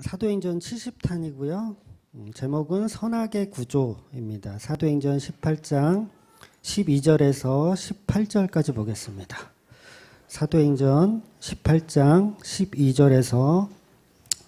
사도행전 70탄이고요. 제목은 선악의 구조입니다. 사도행전 18장 12절에서 18절까지 보겠습니다. 사도행전 18장 12절에서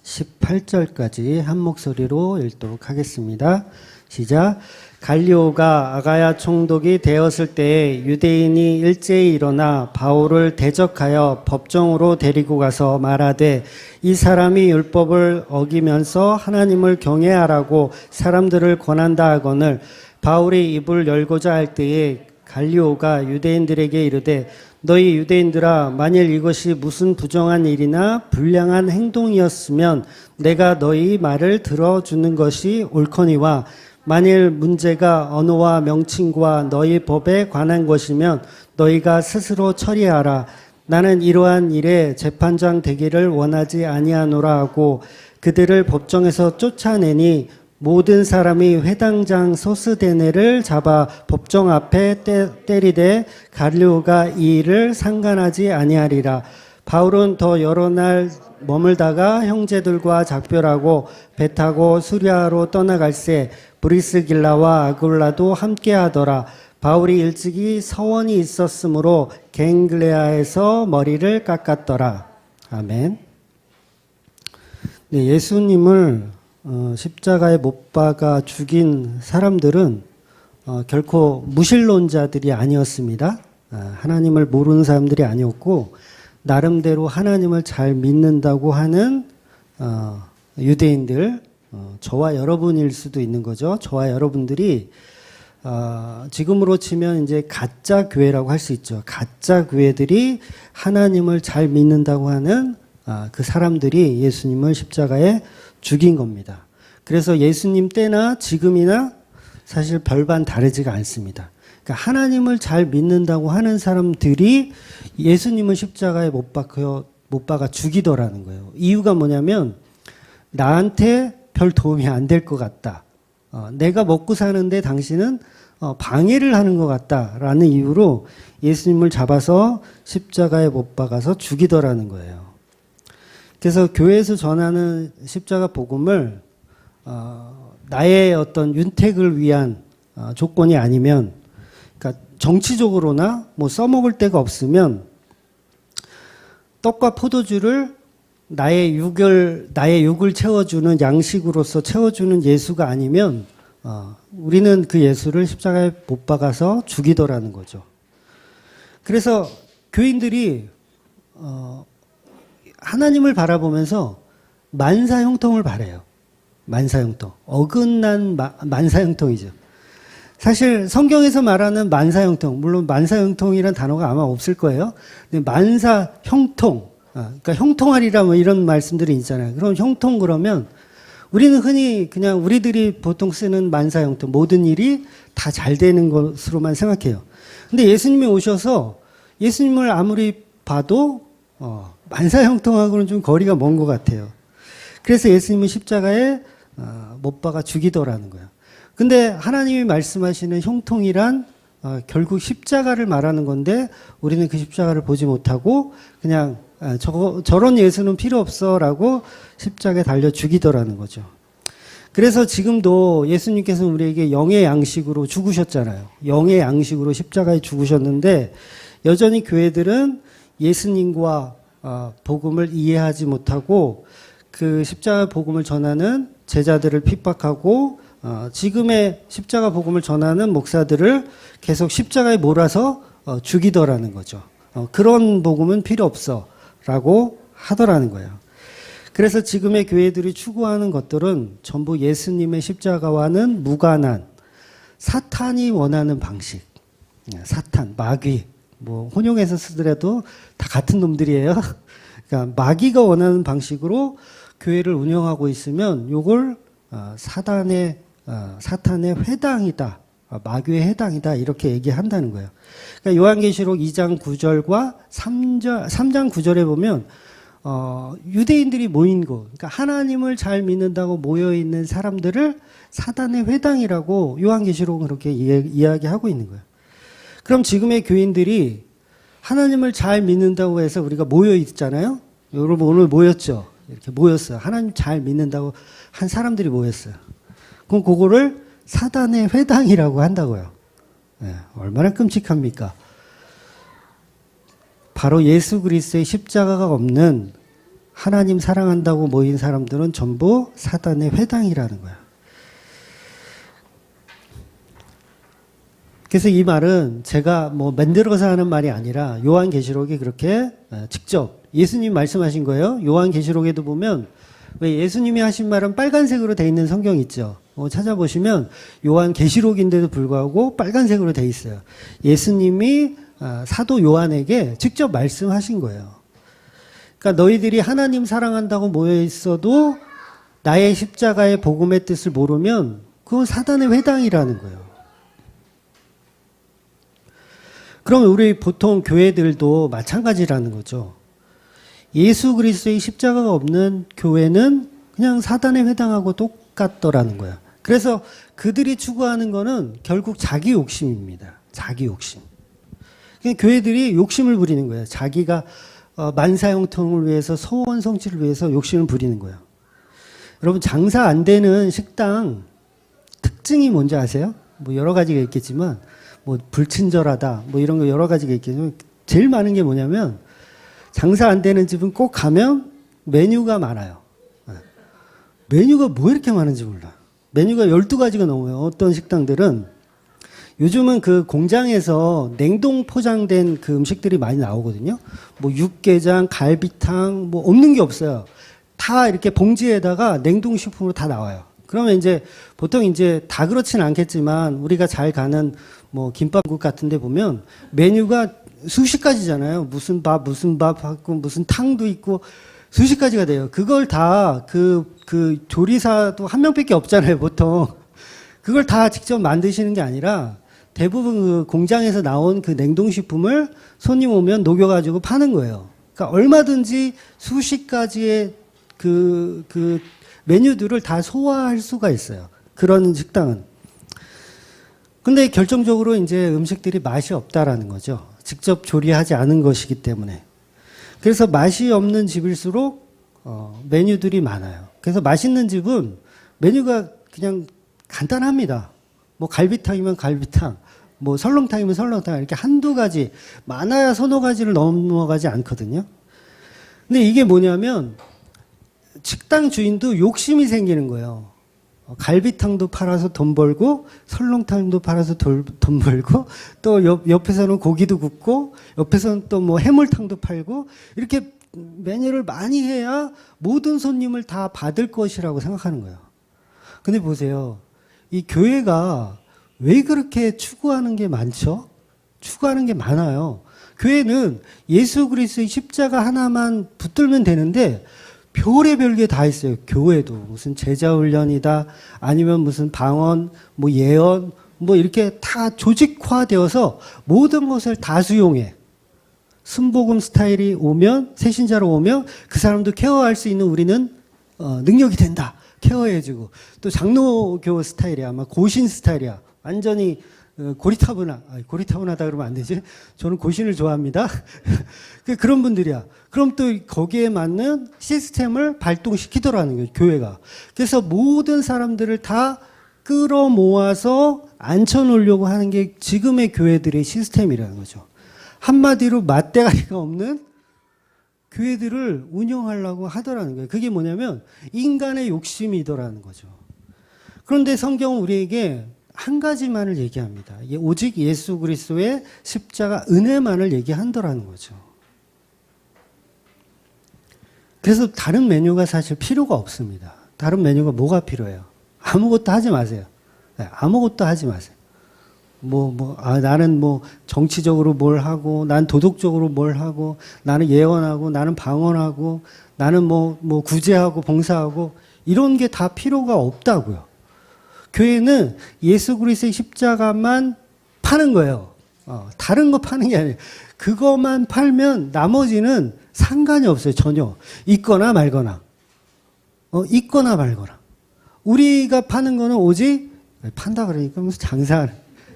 18절까지 한 목소리로 읽도록 하겠습니다. 시작. 갈리오가 아가야 총독이 되었을 때에 유대인이 일제히 일어나 바울을 대적하여 법정으로 데리고 가서 말하되 이 사람이 율법을 어기면서 하나님을 경외하라고 사람들을 권한다 하거늘 바울이 입을 열고자 할 때에 갈리오가 유대인들에게 이르되 너희 유대인들아 만일 이것이 무슨 부정한 일이나 불량한 행동이었으면 내가 너희 말을 들어주는 것이 옳거니와 만일 문제가 언어와 명칭과 너희 법에 관한 것이면 너희가 스스로 처리하라. 나는 이러한 일에 재판장 되기를 원하지 아니하노라 하고 그들을 법정에서 쫓아내니 모든 사람이 회당장 소스데네를 잡아 법정 앞에 때리되 갈리오가 이 일을 상관하지 아니하리라. 바울은 더 여러 날 머물다가 형제들과 작별하고 배 타고 수리아로 떠나갈새 브리스길라와 아굴라도 함께하더라. 바울이 일찍이 서원이 있었으므로 갱글레아에서 머리를 깎았더라. 아멘. 네, 예수님을 십자가에 못 박아 죽인 사람들은 결코 무신론자들이 아니었습니다. 하나님을 모르는 사람들이 아니었고 나름대로 하나님을 잘 믿는다고 하는 유대인들, 저와 여러분일 수도 있는 거죠. 저와 여러분들이 지금으로 치면 이제 가짜 교회라고 할 수 있죠. 가짜 교회들이 하나님을 잘 믿는다고 하는 그 사람들이 예수님을 십자가에 죽인 겁니다. 그래서 예수님 때나 지금이나 사실 별반 다르지가 않습니다. 그러니까 하나님을 잘 믿는다고 하는 사람들이 예수님을 십자가에 못 박아 죽이더라는 거예요. 이유가 뭐냐면 나한테 별 도움이 안 될 것 같다. 내가 먹고 사는데 당신은 방해를 하는 것 같다라는 이유로 예수님을 잡아서 십자가에 못 박아서 죽이더라는 거예요. 그래서 교회에서 전하는 십자가 복음을 나의 어떤 윤택을 위한 조건이 아니면, 그러니까 정치적으로나 뭐 써먹을 데가 없으면 떡과 포도주를 나의 육을 채워주는 양식으로서 채워주는 예수가 아니면 우리는 그 예수를 십자가에 못 박아서 죽이더라는 거죠. 그래서 교인들이 하나님을 바라보면서 만사형통을 바라요. 만사형통. 어긋난 만사형통이죠. 사실 성경에서 말하는 만사형통, 물론 만사형통이라는 단어가 아마 없을 거예요. 근데 만사형통, 그러니까 형통하리라 뭐 이런 말씀들이 있잖아요. 그럼 형통 그러면 우리는 흔히 그냥 우리들이 보통 쓰는 만사형통, 모든 일이 다 잘 되는 것으로만 생각해요. 근데 예수님이 오셔서 예수님을 아무리 봐도 만사형통하고는 좀 거리가 먼 것 같아요. 그래서 예수님은 십자가에 못 박아 죽이더라는 거예요. 근데 하나님이 말씀하시는 형통이란 결국 십자가를 말하는 건데 우리는 그 십자가를 보지 못하고 그냥 저런 예수는 필요 없어라고 십자가에 달려 죽이더라는 거죠. 그래서 지금도 예수님께서는 우리에게 영의 양식으로 죽으셨잖아요. 영의 양식으로 십자가에 죽으셨는데 여전히 교회들은 예수님과 복음을 이해하지 못하고 그 십자가 복음을 전하는 제자들을 핍박하고 지금의 십자가 복음을 전하는 목사들을 계속 십자가에 몰아서 죽이더라는 거죠. 그런 복음은 필요 없어 라고 하더라는 거예요. 그래서 지금의 교회들이 추구하는 것들은 전부 예수님의 십자가와는 무관한 사탄이 원하는 방식, 사탄, 마귀, 뭐 혼용해서 쓰더라도 다 같은 놈들이에요. 그러니까 마귀가 원하는 방식으로 교회를 운영하고 있으면 이걸 사탄의 회당이다, 마귀의 해당이다 이렇게 얘기한다는 거예요. 그러니까 요한계시록 2장 9절과 3장 9절에 보면 유대인들이 모인 곳, 그러니까 하나님을 잘 믿는다고 모여있는 사람들을 사단의 회당이라고 요한계시록은 그렇게 이야기하고 있는 거예요. 그럼 지금의 교인들이 하나님을 잘 믿는다고 해서 우리가 모여 있잖아요. 여러분 오늘 모였죠. 이렇게 모였어요. 하나님 잘 믿는다고 한 사람들이 모였어요. 그럼 그거를 사단의 회당이라고 한다고요. 네, 얼마나 끔찍합니까? 바로 예수 그리스도의 십자가가 없는 하나님 사랑한다고 모인 사람들은 전부 사단의 회당이라는 거야. 그래서 이 말은 제가 뭐 만들어서 하는 말이 아니라 요한계시록이 그렇게 직접 예수님 말씀하신 거예요. 요한계시록에도 보면 왜 예수님이 하신 말은 빨간색으로 돼 있는 성경 있죠. 찾아보시면 요한계시록인데도 불구하고 빨간색으로 돼 있어요. 예수님이 사도 요한에게 직접 말씀하신 거예요. 그러니까 너희들이 하나님 사랑한다고 모여 있어도 나의 십자가의 복음의 뜻을 모르면 그건 사단의 회당이라는 거예요. 그럼 우리 보통 교회들도 마찬가지라는 거죠. 예수 그리스도의 십자가가 없는 교회는 그냥 사단에 회당하고 똑같더라는 거야. 그래서 그들이 추구하는 거는 결국 자기 욕심입니다. 자기 욕심. 그냥 교회들이 욕심을 부리는 거예요. 자기가 만사형통을 위해서 소원 성취를 위해서 욕심을 부리는 거예요. 여러분 장사 안 되는 식당 특징이 뭔지 아세요? 뭐 여러 가지가 있겠지만 뭐 불친절하다 뭐 이런 거 여러 가지가 있겠지만 제일 많은 게 뭐냐면 장사 안 되는 집은 꼭 가면 메뉴가 많아요. 메뉴가 뭐 이렇게 많은지 몰라. 메뉴가 12가지가 넘어요. 어떤 식당들은 요즘은 그 공장에서 냉동 포장된 그 음식들이 많이 나오거든요. 뭐 육개장, 갈비탕 뭐 없는 게 없어요. 다 이렇게 봉지에다가 냉동식품으로 다 나와요. 그러면 이제 보통 이제 다 그렇지는 않겠지만 우리가 잘 가는 뭐 김밥국 같은 데 보면 메뉴가 수십 가지잖아요. 무슨 밥 하고 무슨 탕도 있고 수십 가지가 돼요. 그걸 다 그 조리사도 한 명밖에 없잖아요, 보통. 그걸 다 직접 만드시는 게 아니라 대부분 그 공장에서 나온 그 냉동식품을 손님 오면 녹여가지고 파는 거예요. 그러니까 얼마든지 수십 가지의 그 메뉴들을 다 소화할 수가 있어요. 그런 식당은. 근데 결정적으로 이제 음식들이 맛이 없다라는 거죠. 직접 조리하지 않은 것이기 때문에. 그래서 맛이 없는 집일수록 메뉴들이 많아요. 그래서 맛있는 집은 메뉴가 그냥 간단합니다. 뭐 갈비탕이면 갈비탕, 뭐 설렁탕이면 설렁탕 이렇게 한두 가지, 많아야 서너 가지를 넘어가지 않거든요. 근데 이게 뭐냐면 식당 주인도 욕심이 생기는 거예요. 갈비탕도 팔아서 돈 벌고 설렁탕도 팔아서 돈 벌고 또 옆에서는 고기도 굽고 옆에서는 또 뭐 해물탕도 팔고 이렇게 메뉴를 많이 해야 모든 손님을 다 받을 것이라고 생각하는 거예요. 근데 보세요. 이 교회가 왜 그렇게 추구하는 게 많죠? 추구하는 게 많아요. 교회는 예수 그리스도의 십자가 하나만 붙들면 되는데 별의별 게 다 있어요. 교회도 무슨 제자훈련이다 아니면 무슨 방언 뭐 예언 뭐 이렇게 다 조직화되어서 모든 것을 다 수용해. 순복음 스타일이 오면 새신자로 오면 그 사람도 케어할 수 있는 우리는 능력이 된다. 케어해주고 또 장로교 스타일이야. 아마 고신 스타일이야. 완전히 고리타분하다 그러면 안 되지. 저는 고신을 좋아합니다. 그런 분들이야. 그럼 또 거기에 맞는 시스템을 발동시키더라는 거예요, 교회가. 그래서 모든 사람들을 다 끌어모아서 앉혀놓으려고 하는 게 지금의 교회들의 시스템이라는 거죠. 한마디로 맞대가리가 없는 교회들을 운영하려고 하더라는 거예요. 그게 뭐냐면 인간의 욕심이더라는 거죠. 그런데 성경은 우리에게 한 가지만을 얘기합니다. 오직 예수 그리스도의 십자가 은혜만을 얘기한다라는 거죠. 그래서 다른 메뉴가 사실 필요가 없습니다. 다른 메뉴가 뭐가 필요해요? 아무것도 하지 마세요. 네, 아무것도 하지 마세요. 나는 정치적으로 뭘 하고, 난 도덕적으로 뭘 하고, 나는 예언하고, 나는 방언하고, 나는 구제하고, 봉사하고, 이런 게 다 필요가 없다고요. 교회는 예수 그리스도의 십자가만 파는 거예요. 다른 거 파는 게 아니에요. 그것만 팔면 나머지는 상관이 없어요. 전혀. 있거나 말거나. 있거나 말거나. 우리가 파는 거는 오직 판다 그러니까 무슨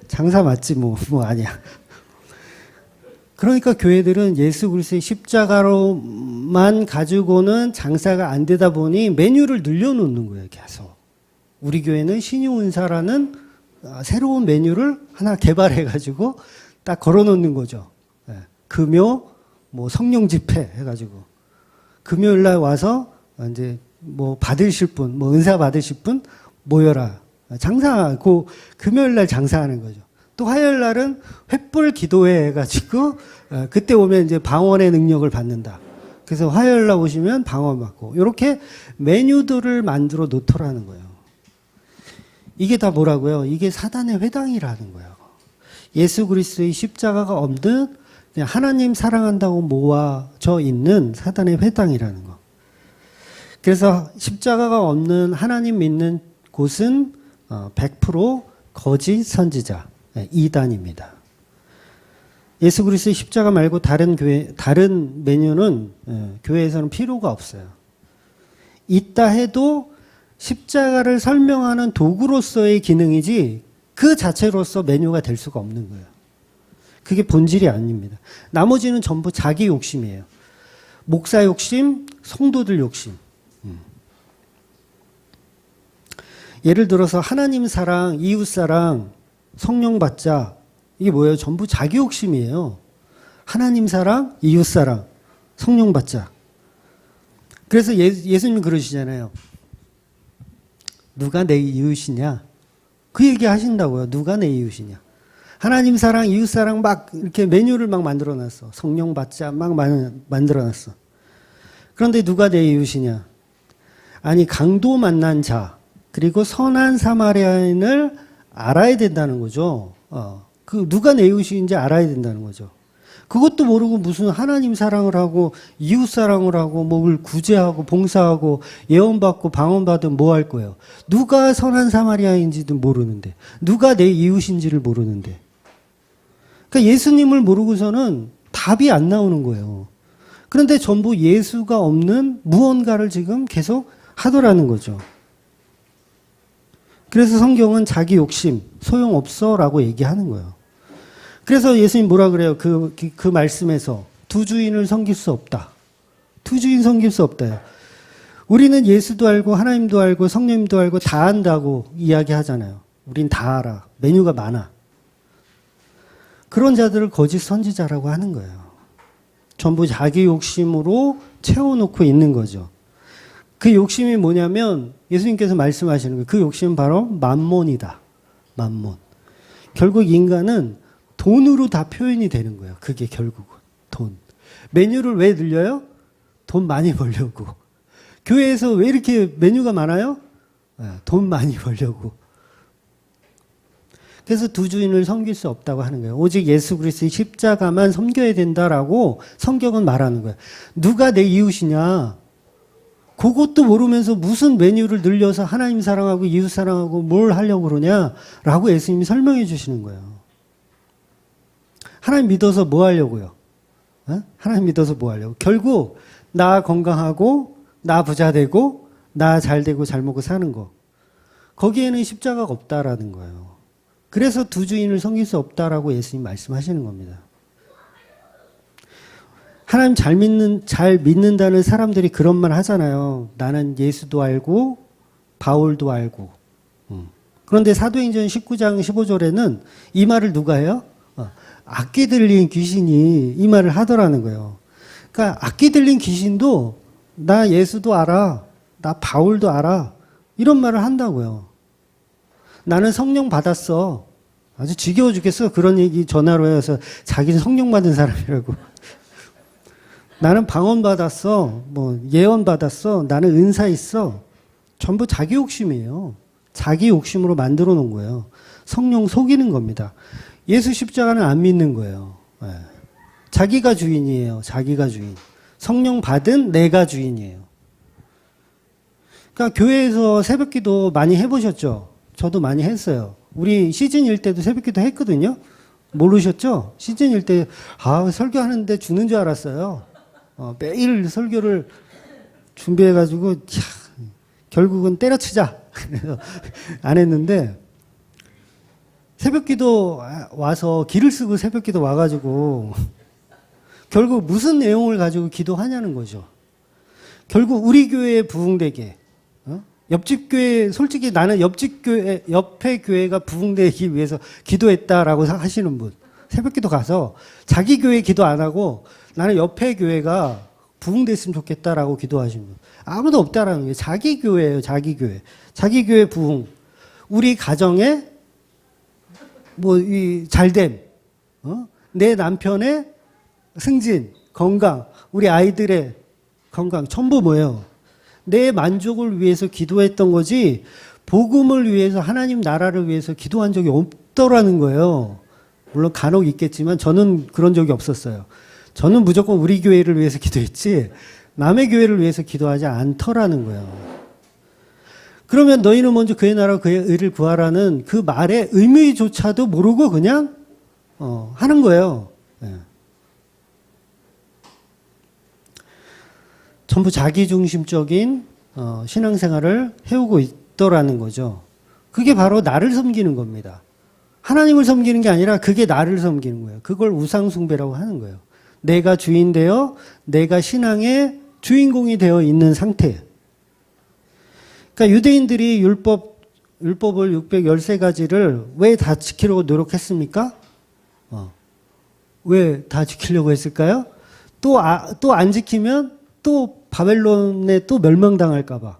장사 맞지 아니야. 그러니까 교회들은 예수 그리스도의 십자가로만 가지고는 장사가 안 되다 보니 메뉴를 늘려놓는 거예요, 계속. 우리 교회는 신유은사라는 새로운 메뉴를 하나 개발해가지고 딱 걸어놓는 거죠. 금요, 뭐 성령 집회 해가지고. 금요일 날 와서 이제 뭐 받으실 분, 뭐 은사 받으실 분 모여라. 장사하고 금요일 날 장사하는 거죠. 또 화요일 날은 횃불 기도회 해가지고 그때 오면 이제 방언의 능력을 받는다. 그래서 화요일 날 오시면 방언 받고 이렇게 메뉴들을 만들어 놓더라는 거예요. 이게 다 뭐라고요? 이게 사단의 회당이라는 거예요. 예수 그리스도의 십자가가 없는 그냥 하나님 사랑한다고 모아져 있는 사단의 회당이라는 거. 그래서 십자가가 없는 하나님 믿는 곳은 100% 거짓 선지자, 이단입니다. 예수 그리스도의 십자가 말고 다른 메뉴는 교회에서는 필요가 없어요. 있다 해도 십자가를 설명하는 도구로서의 기능이지 그 자체로서 메뉴가 될 수가 없는 거예요. 그게 본질이 아닙니다. 나머지는 전부 자기 욕심이에요. 목사 욕심, 성도들 욕심. 예를 들어서 하나님 사랑, 이웃 사랑, 성령 받자. 이게 뭐예요? 전부 자기 욕심이에요. 하나님 사랑, 이웃 사랑, 성령 받자. 그래서 예수님 그러시잖아요. 누가 내 이웃이냐? 그 얘기 하신다고요. 누가 내 이웃이냐? 하나님 사랑, 이웃 사랑 막 이렇게 메뉴를 막 만들어 놨어. 성령 받자 막 만들어 놨어. 그런데 누가 내 이웃이냐? 아니, 강도 만난 자, 그리고 선한 사마리아인을 알아야 된다는 거죠. 그 누가 내 이웃인지 알아야 된다는 거죠. 그것도 모르고 무슨 하나님 사랑을 하고 이웃 사랑을 하고 뭘 구제하고 봉사하고 예언받고 방언받으면 뭐 할 거예요. 누가 선한 사마리아인지도 모르는데 누가 내 이웃인지를 모르는데 그러니까 예수님을 모르고서는 답이 안 나오는 거예요. 그런데 전부 예수가 없는 무언가를 지금 계속 하더라는 거죠. 그래서 성경은 자기 욕심 소용없어 라고 얘기하는 거예요. 그래서 예수님 뭐라 그래요? 그 말씀에서 두 주인을 섬길 수 없다. 두 주인 섬길 수 없다요. 우리는 예수도 알고 하나님도 알고 성령님도 알고 다 안다고 이야기하잖아요. 우린 다 알아. 메뉴가 많아. 그런 자들을 거짓 선지자라고 하는 거예요. 전부 자기 욕심으로 채워놓고 있는 거죠. 그 욕심이 뭐냐면 예수님께서 말씀하시는 거예요. 그 욕심은 바로 만몬이다. 만몬. 결국 인간은 돈으로 다 표현이 되는 거예요. 그게 결국은 돈. 메뉴를 왜 늘려요? 돈 많이 벌려고. 교회에서 왜 이렇게 메뉴가 많아요? 돈 많이 벌려고. 그래서 두 주인을 섬길 수 없다고 하는 거예요. 오직 예수 그리스도의 십자가만 섬겨야 된다라고 성경은 말하는 거예요. 누가 내 이웃이냐? 그것도 모르면서 무슨 메뉴를 늘려서 하나님 사랑하고 이웃 사랑하고 뭘 하려고 그러냐라고 예수님이 설명해 주시는 거예요. 하나님 믿어서 뭐 하려고요? 하나님 믿어서 뭐 하려고? 결국 나 건강하고 나 부자 되고 나 잘 되고 잘 먹고 사는 거. 거기에는 십자가가 없다라는 거예요. 그래서 두 주인을 섬길 수 없다라고 예수님 말씀하시는 겁니다. 하나님 잘 믿는다는 사람들이 그런 말 하잖아요. 나는 예수도 알고 바울도 알고. 그런데 사도행전 19장 15절에는 이 말을 누가 해요? 악기 들린 귀신이 이 말을 하더라는 거예요. 그러니까 악기 들린 귀신도 나 예수도 알아. 나 바울도 알아. 이런 말을 한다고요. 나는 성령 받았어. 아주 지겨워 죽겠어. 그런 얘기 전화로 해서 자기는 성령 받은 사람이라고. 나는 방언 받았어. 뭐 예언 받았어. 나는 은사 있어. 전부 자기 욕심이에요. 자기 욕심으로 만들어 놓은 거예요. 성령 속이는 겁니다. 예수 십자가는 안 믿는 거예요. 자기가 주인이에요. 자기가 주인. 성령 받은 내가 주인이에요. 그러니까 교회에서 새벽기도 많이 해보셨죠? 저도 많이 했어요. 우리 시즌일 때도 새벽기도 했거든요. 모르셨죠? 시즌일 때 설교하는데 죽는 줄 알았어요. 매일 설교를 준비해가지고 결국은 때려치자. 그래서 안 했는데 새벽기도 와서 길을 쓰고 새벽기도 와가지고 결국 무슨 내용을 가지고 기도하냐는 거죠. 결국 우리 교회에 부흥되게, 옆집 교회, 솔직히 나는 옆집 교회, 옆에 교회가 부흥되기 위해서 기도했다라고 하시는 분, 새벽기도 가서 자기 교회 기도 안 하고 나는 옆에 교회가 부흥됐으면 좋겠다라고 기도하시는 분 아무도 없다라는 게 자기 교회예요. 자기 교회, 자기 교회 부흥, 우리 가정에 뭐 이 잘됨, 내 남편의 승진, 건강, 우리 아이들의 건강, 전부 뭐예요? 내 만족을 위해서 기도했던 거지 복음을 위해서, 하나님 나라를 위해서 기도한 적이 없더라는 거예요. 물론 간혹 있겠지만 저는 그런 적이 없었어요. 저는 무조건 우리 교회를 위해서 기도했지 남의 교회를 위해서 기도하지 않더라는 거예요. 그러면 너희는 먼저 그의 나라와 그의 의를 구하라는 그 말의 의미조차도 모르고 그냥 하는 거예요. 네. 전부 자기중심적인 신앙생활을 해오고 있더라는 거죠. 그게 바로 나를 섬기는 겁니다. 하나님을 섬기는 게 아니라 그게 나를 섬기는 거예요. 그걸 우상숭배라고 하는 거예요. 내가 주인 되어 내가 신앙의 주인공이 되어 있는 상태. 그러니까 유대인들이 율법을 613가지를 왜 다 지키려고 노력했습니까? 왜 다 지키려고 했을까요? 또 안 지키면 또 바벨론에 또 멸망당할까 봐.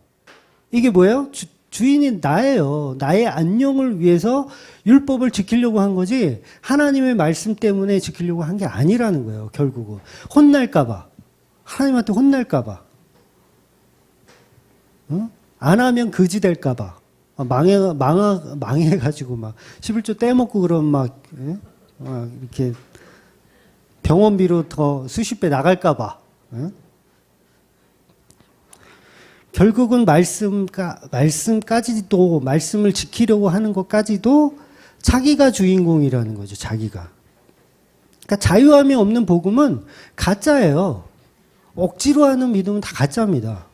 이게 뭐예요? 주인이 나예요. 나의 안녕을 위해서 율법을 지키려고 한 거지 하나님의 말씀 때문에 지키려고 한 게 아니라는 거예요. 결국은 혼날까 봐. 하나님한테 혼날까 봐. 안 하면 거지 될까 봐. 망해가지고 막 11조 떼먹고 그러면 막 이렇게 병원비로 더 수십 배 나갈까 봐. 결국은 말씀까지도, 말씀을 지키려고 하는 것까지도 자기가 주인공이라는 거죠. 자기가. 그러니까 자유함이 없는 복음은 가짜예요. 억지로 하는 믿음은 다 가짜입니다.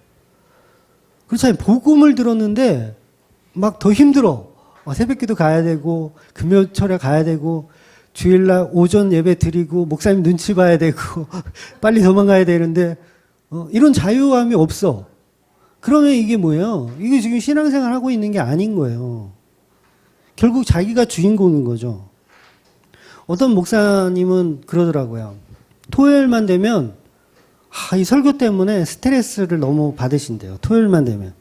그렇잖아요. 복음을 들었는데 막 더 힘들어. 새벽기도 가야 되고 금요철에 가야 되고 주일날 오전 예배 드리고 목사님 눈치 봐야 되고 빨리 도망가야 되는데 이런 자유함이 없어. 그러면 이게 뭐예요? 이게 지금 신앙생활 하고 있는 게 아닌 거예요. 결국 자기가 주인공인 거죠. 어떤 목사님은 그러더라고요. 토요일만 되면 이 설교 때문에 스트레스를 너무 받으신대요. 토요일만 되면.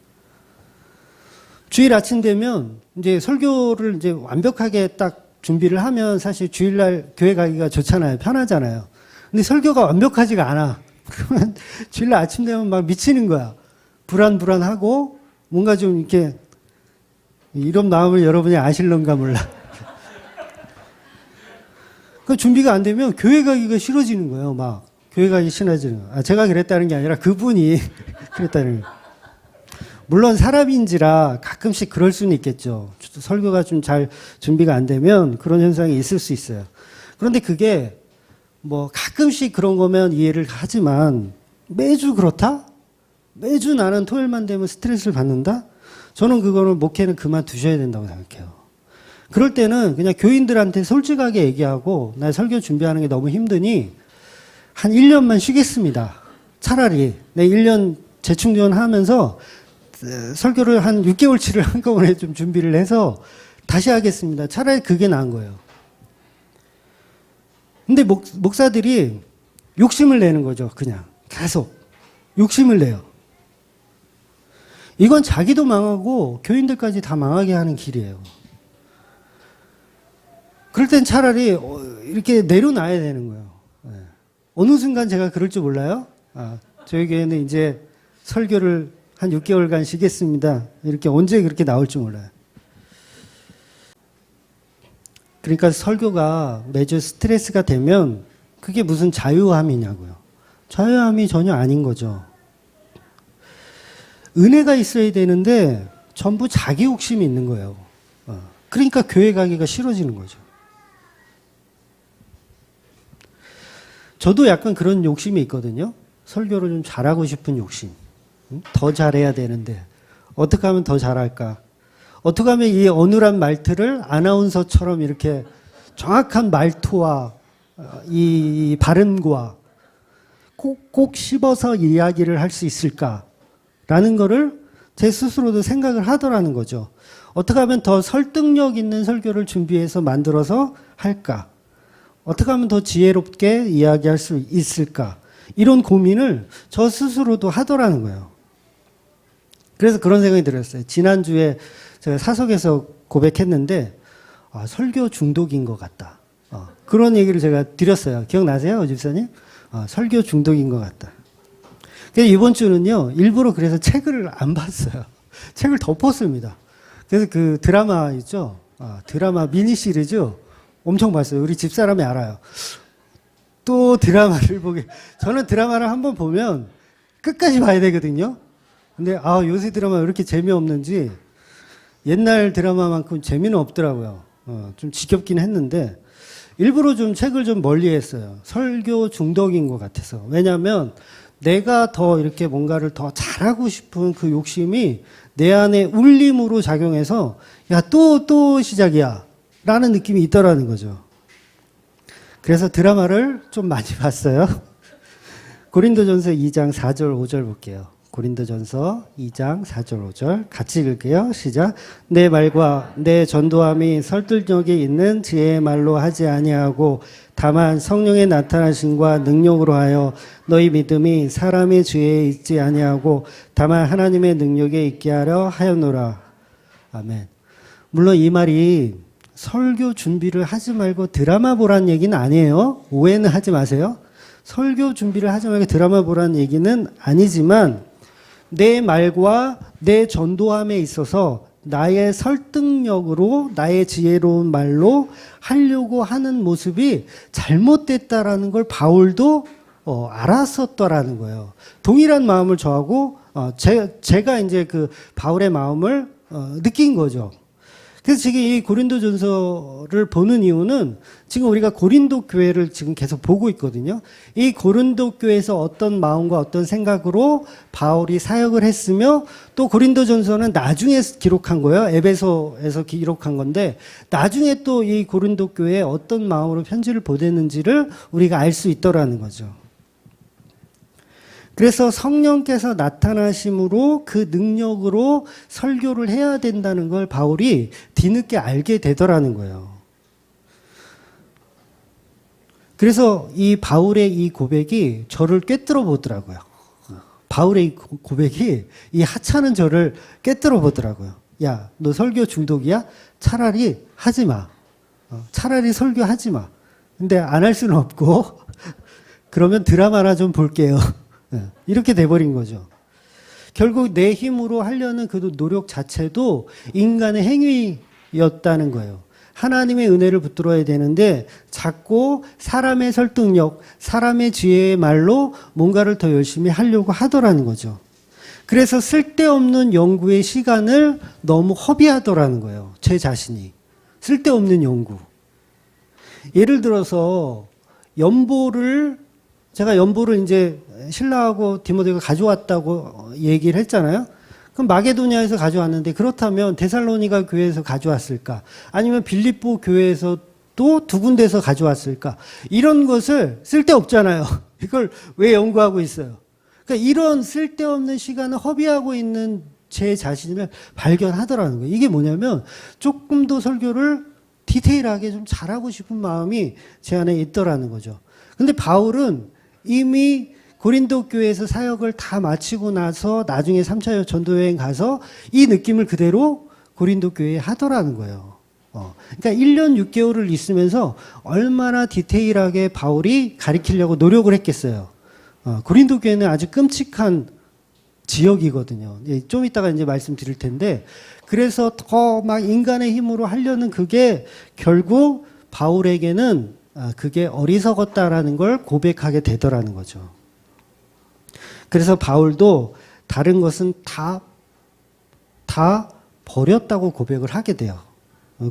주일 아침 되면 이제 설교를 이제 완벽하게 딱 준비를 하면 사실 주일날 교회 가기가 좋잖아요. 편하잖아요. 근데 설교가 완벽하지가 않아. 그러면 주일날 아침 되면 막 미치는 거야. 불안하고 뭔가 좀 이렇게 이런 마음을 여러분이 아실런가 몰라. 그 준비가 안 되면 교회 가기가 싫어지는 거예요. 막 교회 가기 싫어지는 거예요. 제가 그랬다는 게 아니라 그분이 그랬다는 거예요. 물론 사람인지라 가끔씩 그럴 수는 있겠죠. 설교가 좀 잘 준비가 안 되면 그런 현상이 있을 수 있어요. 그런데 그게 뭐 가끔씩 그런 거면 이해를 하지만 매주 그렇다? 매주 나는 토요일만 되면 스트레스를 받는다? 저는 그거는 목회는 그만두셔야 된다고 생각해요. 그럴 때는 그냥 교인들한테 솔직하게 얘기하고 나 설교 준비하는 게 너무 힘드니 한 1년만 쉬겠습니다. 차라리 내 1년 재충전하면서 설교를 한 6개월치를 한꺼번에 좀 준비를 해서 다시 하겠습니다. 차라리 그게 나은 거예요. 근데 목사들이 욕심을 내는 거죠. 그냥 계속 욕심을 내요. 이건 자기도 망하고 교인들까지 다 망하게 하는 길이에요. 그럴 땐 차라리 이렇게 내려놔야 되는 거예요. 어느 순간 제가 그럴 줄 몰라요. 저희 교회는 이제 설교를 한 6개월간 쉬겠습니다. 이렇게 언제 그렇게 나올 줄 몰라요. 그러니까 설교가 매주 스트레스가 되면 그게 무슨 자유함이냐고요. 자유함이 전혀 아닌 거죠. 은혜가 있어야 되는데 전부 자기 욕심이 있는 거예요. 그러니까 교회 가기가 싫어지는 거죠. 저도 약간 그런 욕심이 있거든요. 설교를 좀 잘하고 싶은 욕심. 더 잘해야 되는데 어떻게 하면 더 잘할까? 어떻게 하면 이 어눌한 말투를 아나운서처럼 이렇게 정확한 말투와 이 발음과 꼭 씹어서 이야기를 할 수 있을까라는 거를 제 스스로도 생각을 하더라는 거죠. 어떻게 하면 더 설득력 있는 설교를 준비해서 만들어서 할까? 어떻게 하면 더 지혜롭게 이야기할 수 있을까? 이런 고민을 저 스스로도 하더라는 거예요. 그래서 그런 생각이 들었어요. 지난주에 제가 사석에서 고백했는데 설교 중독인 것 같다. 그런 얘기를 제가 드렸어요. 기억나세요, 집사님? 설교 중독인 것 같다. 그래서 이번 주는요, 일부러 그래서 책을 안 봤어요. 책을 덮었습니다. 그래서 그 드라마 있죠? 드라마 미니 시리즈 엄청 봤어요. 우리 집사람이 알아요. 또 드라마를 보게. 저는 드라마를 한번 보면 끝까지 봐야 되거든요. 근데 요새 드라마 왜 이렇게 재미없는지 옛날 드라마만큼 재미는 없더라고요. 좀 지겹긴 했는데 일부러 좀 책을 좀 멀리 했어요. 설교 중독인 것 같아서. 왜냐하면 내가 더 이렇게 뭔가를 더 잘하고 싶은 그 욕심이 내 안에 울림으로 작용해서 야, 또 시작이야 라는 느낌이 있더라는 거죠. 그래서 드라마를 좀 많이 봤어요. 고린도전서 2장 4절 5절 볼게요. 고린도전서 2장 4절 5절 같이 읽을게요. 시작. 내 말과 내 전도함이 설득력이 있는 지혜의 말로 하지 아니하고 다만 성령의 나타나심과 능력으로 하여 너희 믿음이 사람의 지혜에 있지 아니하고 다만 하나님의 능력에 있게 하려 하였노라. 아멘. 물론 이 말이 설교 준비를 하지 말고 드라마 보라는 얘기는 아니에요. 오해는 하지 마세요. 설교 준비를 하지 말고 드라마 보라는 얘기는 아니지만 내 말과 내 전도함에 있어서 나의 설득력으로 나의 지혜로운 말로 하려고 하는 모습이 잘못됐다라는 걸 바울도 알았었더라는 거예요. 동일한 마음을 저하고 제가 이제 그 바울의 마음을 느낀 거죠. 그래서 지금 이 고린도전서를 보는 이유는 지금 우리가 고린도 교회를 지금 계속 보고 있거든요. 이 고린도 교회에서 어떤 마음과 어떤 생각으로 바울이 사역을 했으며 또 고린도전서는 나중에 기록한 거예요. 에베소에서 기록한 건데 나중에 또 이 고린도 교회에 어떤 마음으로 편지를 보냈는지를 우리가 알 수 있더라는 거죠. 그래서 성령께서 나타나심으로 그 능력으로 설교를 해야 된다는 걸 바울이 뒤늦게 알게 되더라는 거예요. 그래서 이 바울의 이 고백이 저를 꿰뚫어 보더라고요. 바울의 이 고백이 이 하찮은 저를 꿰뚫어 보더라고요. 야, 너 설교 중독이야? 차라리 하지 마. 차라리 설교하지 마. 근데 안 할 수는 없고 그러면 드라마나 좀 볼게요. 이렇게 돼버린 거죠. 결국 내 힘으로 하려는 그 노력 자체도 인간의 행위였다는 거예요. 하나님의 은혜를 붙들어야 되는데 자꾸 사람의 설득력, 사람의 지혜의 말로 뭔가를 더 열심히 하려고 하더라는 거죠. 그래서 쓸데없는 연구의 시간을 너무 허비하더라는 거예요. 제 자신이. 쓸데없는 연구. 예를 들어서 제가 연보를 이제 신라하고 디모데가 가져왔다고 얘기를 했잖아요. 그럼 마게도니아에서 가져왔는데 그렇다면 데살로니가 교회에서 가져왔을까? 아니면 빌립보 교회에서 또 두 군데에서 가져왔을까? 이런 것을 쓸데없잖아요. 이걸 왜 연구하고 있어요? 그러니까 이런 쓸데없는 시간을 허비하고 있는 제 자신을 발견하더라는 거예요. 이게 뭐냐면 조금 더 설교를 디테일하게 좀 잘하고 싶은 마음이 제 안에 있더라는 거죠. 근데 바울은 이미 고린도 교회에서 사역을 다 마치고 나서 나중에 3차 전도여행 가서 이 느낌을 그대로 고린도 교회에 하더라는 거예요. 그러니까 1년 6개월을 있으면서 얼마나 디테일하게 바울이 가르치려고 노력을 했겠어요. 고린도 교회는 아주 끔찍한 지역이거든요. 좀 이따가 이제 말씀드릴 텐데, 그래서 더 막 인간의 힘으로 하려는 그게 결국 바울에게는 그게 어리석었다라는 걸 고백하게 되더라는 거죠. 그래서 바울도 다른 것은 다 버렸다고 고백을 하게 돼요.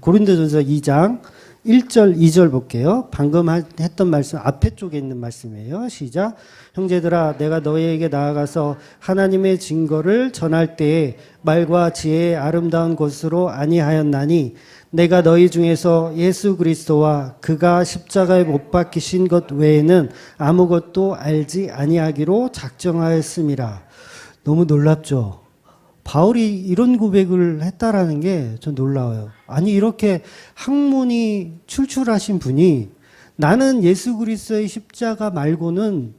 고린도전서 2장 1절, 2절 볼게요. 방금 했던 말씀 앞에 쪽에 있는 말씀이에요. 시작. 형제들아, 내가 너희에게 나아가서 하나님의 증거를 전할 때에 말과 지혜의 아름다운 것으로 아니하였나니 내가 너희 중에서 예수 그리스도와 그가 십자가에 못 박히신 것 외에는 아무것도 알지 아니하기로 작정하였음이라. 너무 놀랍죠? 바울이 이런 고백을 했다라는 게 좀 놀라워요. 아니, 이렇게 학문이 출출하신 분이 나는 예수 그리스도의 십자가 말고는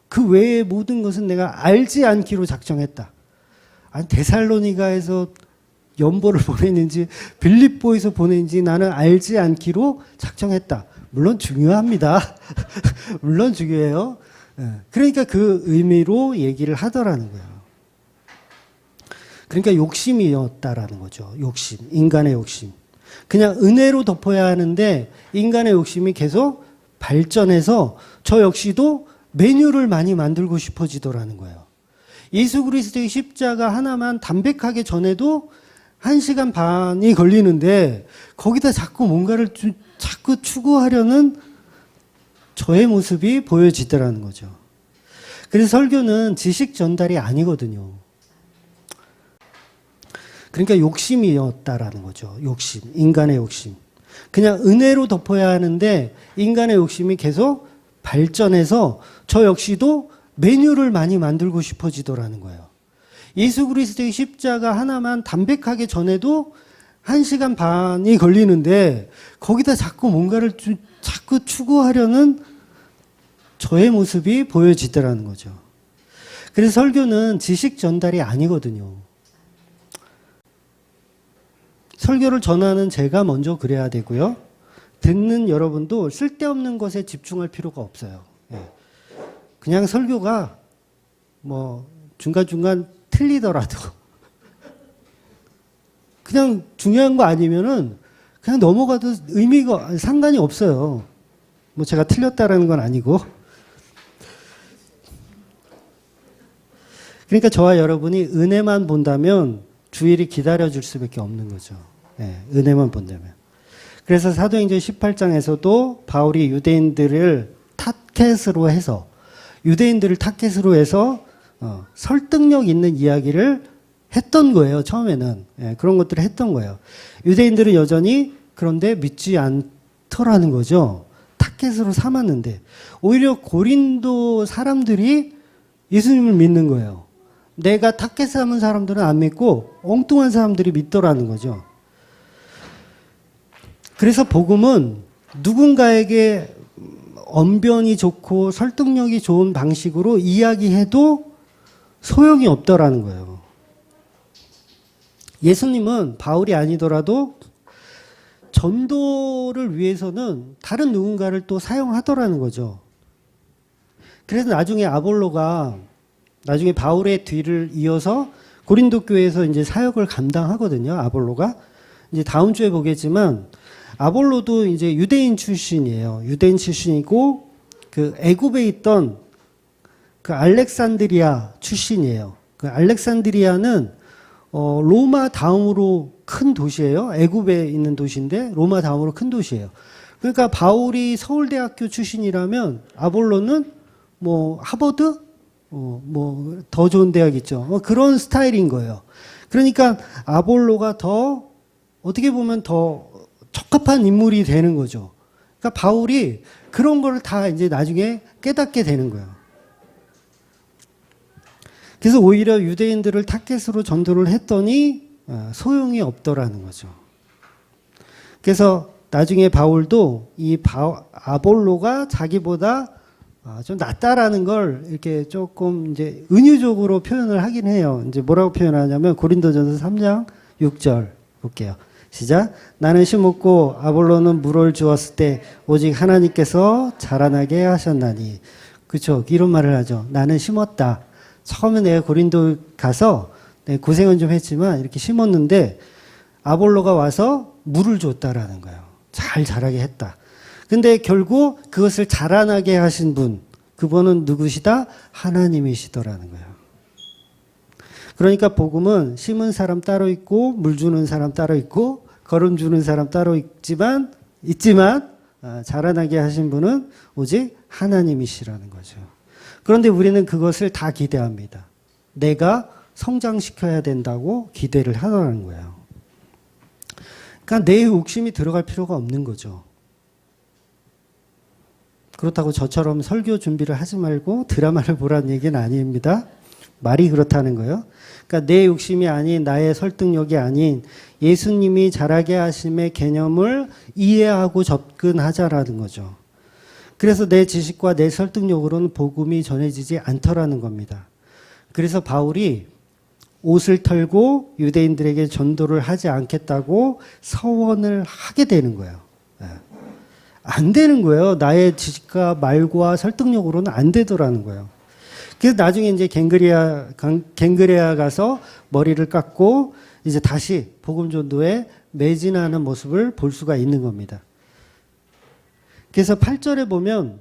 그 외의 모든 것은 내가 알지 않기로 작정했다. 아니, 데살로니가에서 연보를 보냈는지 빌립보에서 보냈는지 나는 알지 않기로 작정했다. 물론 중요합니다. 물론 중요해요. 그러니까 그 의미로 얘기를 하더라는 거예요. 그러니까 욕심이었다라는 거죠. 욕심, 인간의 욕심. 그냥 은혜로 덮어야 하는데 인간의 욕심이 계속 발전해서 저 역시도 메뉴를 많이 만들고 싶어지더라는 거예요. 예수 그리스도의 십자가 하나만 담백하게 전해도 1시간 반이 걸리는데 거기다 자꾸 뭔가를 자꾸 추구하려는 저의 모습이 보여지더라는 거죠. 그래서 설교는 지식 전달이 아니거든요. 그러니까 욕심이었다라는 거죠. 욕심, 인간의 욕심. 그냥 은혜로 덮어야 하는데 인간의 욕심이 계속 발전해서 저 역시도 메뉴를 많이 만들고 싶어지더라는 거예요. 예수 그리스도의 십자가 하나만 담백하게 전해도 1시간 반이 걸리는데 거기다 자꾸 뭔가를 자꾸 추구하려는 저의 모습이 보여지더라는 거죠. 그래서 설교는 지식 전달이 아니거든요. 설교를 전하는 제가 먼저 그래야 되고요. 듣는 여러분도 쓸데없는 것에 집중할 필요가 없어요. 그냥 설교가 뭐 중간중간 틀리더라도 그냥 중요한 거 아니면은 그냥 넘어가도 의미가 상관이 없어요. 뭐 제가 틀렸다라는 건 아니고. 그러니까 저와 여러분이 은혜만 본다면 주일이 기다려줄 수밖에 없는 거죠. 은혜만 본다면. 그래서 사도행전 18장에서도 바울이 유대인들을 타켓으로 해서 설득력 있는 이야기를 했던 거예요. 처음에는. 그런 것들을 했던 거예요. 유대인들은 여전히 그런데 믿지 않더라는 거죠. 타켓으로 삼았는데 오히려 고린도 사람들이 예수님을 믿는 거예요. 내가 타켓 삼은 사람들은 안 믿고 엉뚱한 사람들이 믿더라는 거죠. 그래서 복음은 누군가에게 언변이 좋고 설득력이 좋은 방식으로 이야기해도 소용이 없더라는 거예요. 예수님은 바울이 아니더라도 전도를 위해서는 다른 누군가를 또 사용하더라는 거죠. 그래서 나중에 바울의 뒤를 이어서 고린도 교회에서 이제 사역을 감당하거든요. 아볼로가. 이제 다음 주에 보겠지만 아볼로도 이제 유대인 출신이에요. 유대인 출신이고 그 애굽에 있던 그 알렉산드리아 출신이에요. 그 알렉산드리아는 로마 다음으로 큰 도시예요. 애굽에 있는 도시인데 로마 다음으로 큰 도시예요. 그러니까 바울이 서울대학교 출신이라면 아볼로는 뭐 하버드 뭐 더 좋은 대학 있죠. 그런 스타일인 거예요. 그러니까 아볼로가 더 어떻게 보면 더 적합한 인물이 되는 거죠. 그러니까 바울이 그런 걸 다 이제 나중에 깨닫게 되는 거예요. 그래서 오히려 유대인들을 타겟으로 전도를 했더니 소용이 없더라는 거죠. 그래서 나중에 바울도 이 아볼로가 자기보다 좀 낫다라는 걸 이렇게 조금 이제 은유적으로 표현을 하긴 해요. 이제 뭐라고 표현하냐면 고린도전서 3장 6절 볼게요. 시작. 나는 심었고 아볼로는 물을 주었을 때 오직 하나님께서 자라나게 하셨나니. 그렇죠. 이런 말을 하죠. 나는 심었다. 처음에 내가 고린도 가서 고생은 좀 했지만 이렇게 심었는데 아볼로가 와서 물을 줬다라는 거예요. 잘 자라게 했다. 근데 결국 그것을 자라나게 하신 분, 그분은 누구시다? 하나님이시더라는 거예요. 그러니까 복음은 심은 사람 따로 있고 물 주는 사람 따로 있고 걸음 주는 사람 따로 있지만 자라나게 하신 분은 오직 하나님이시라는 거죠. 그런데 우리는 그것을 다 기대합니다. 내가 성장시켜야 된다고 기대를 하라는 거예요. 그러니까 내 욕심이 들어갈 필요가 없는 거죠. 그렇다고 저처럼 설교 준비를 하지 말고 드라마를 보라는 얘기는 아닙니다. 말이 그렇다는 거예요. 그러니까 내 욕심이 아닌, 나의 설득력이 아닌 예수님이 자라게 하심의 개념을 이해하고 접근하자라는 거죠. 그래서 내 지식과 내 설득력으로는 복음이 전해지지 않더라는 겁니다. 그래서 바울이 옷을 털고 유대인들에게 전도를 하지 않겠다고 서원을 하게 되는 거예요. 안 되는 거예요. 나의 지식과 말과 설득력으로는 안 되더라는 거예요. 그래서 나중에 이제 갱그레아 가서 머리를 깎고 이제 다시 복음 전도에 매진하는 모습을 볼 수가 있는 겁니다. 그래서 8절에 보면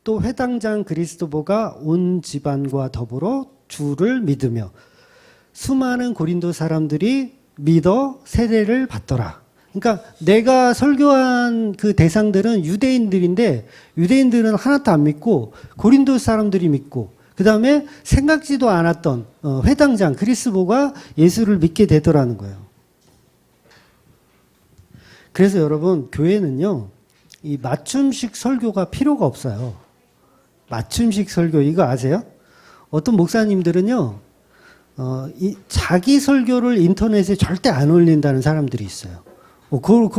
또 회당장 그리스도보가 온 집안과 더불어 주를 믿으며 수많은 고린도 사람들이 믿어 세례를 받더라. 그러니까 내가 설교한 그 대상들은 유대인들인데 유대인들은 하나도 안 믿고 고린도 사람들이 믿고 그 다음에 생각지도 않았던 회당장 그리스도가 예수를 믿게 되더라는 거예요. 그래서 여러분 교회는요 이 맞춤식 설교가 필요가 없어요. 맞춤식 설교 이거 아세요? 어떤 목사님들은요 이 자기 설교를 인터넷에 절대 안 올린다는 사람들이 있어요. 그런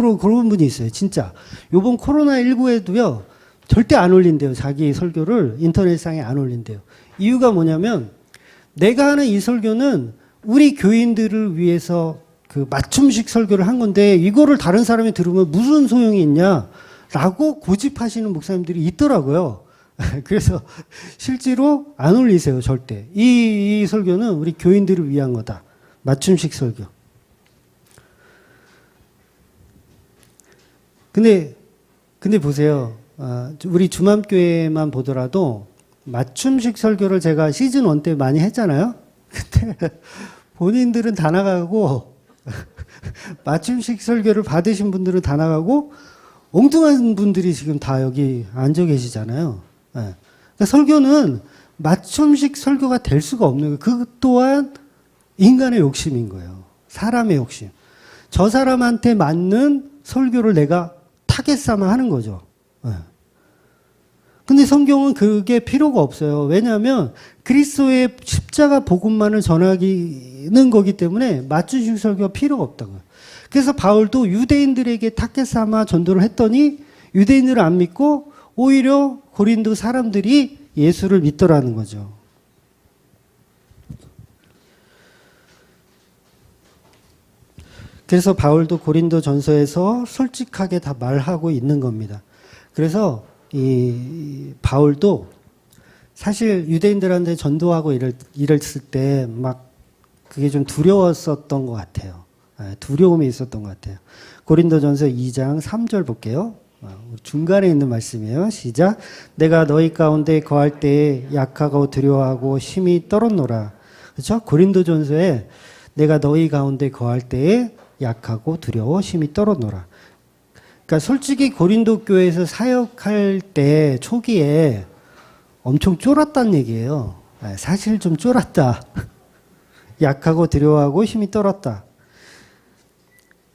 분이 있어요. 진짜. 요번 코로나19에도요, 절대 안 올린대요. 자기 설교를 인터넷상에 안 올린대요. 이유가 뭐냐면, 내가 하는 이 설교는 우리 교인들을 위해서 그 맞춤식 설교를 한 건데, 이거를 다른 사람이 들으면 무슨 소용이 있냐? 라고 고집하시는 목사님들이 있더라고요. 그래서 실제로 안 올리세요, 절대. 이 설교는 우리 교인들을 위한 거다. 맞춤식 설교. 근데 보세요. 우리 주맘교회만 보더라도 맞춤식 설교를 제가 시즌 1 때 많이 했잖아요. 근데 본인들은 다 나가고 맞춤식 설교를 받으신 분들은 다 나가고 엉뚱한 분들이 지금 다 여기 앉아 계시잖아요. 네. 그러니까 설교는 맞춤식 설교가 될 수가 없는 거예요. 그 또한 인간의 욕심인 거예요. 사람의 욕심. 저 사람한테 맞는 설교를 내가 타겟 삼아 하는 거죠. 네. 근데 성경은 그게 필요가 없어요. 왜냐하면 그리스도의 십자가 복음만을 전하기는 거기 때문에 맞춤식 설교가 필요가 없다고요. 그래서 바울도 유대인들에게 타겟 삼아 전도를 했더니 유대인들을 안 믿고 오히려 고린도 사람들이 예수를 믿더라는 거죠. 그래서 바울도 고린도 전서에서 솔직하게 다 말하고 있는 겁니다. 그래서 이 바울도 사실 유대인들한테 전도하고 이랬을 때 막 그게 좀 두려웠었던 것 같아요. 두려움이 있었던 것 같아요. 고린도 전서 2장 3절 볼게요. 중간에 있는 말씀이에요. 시작. 내가 너희 가운데 거할 때에 약하고 두려워하고 심히 떨었노라. 그렇죠? 고린도 전서에 내가 너희 가운데 거할 때에 약하고 두려워 심히 떨었노라. 그러니까 솔직히 고린도 교회에서 사역할 때 초기에 엄청 쫄았다는 얘기예요. 사실 좀 쫄았다. 약하고 두려워하고 힘이 떨었다.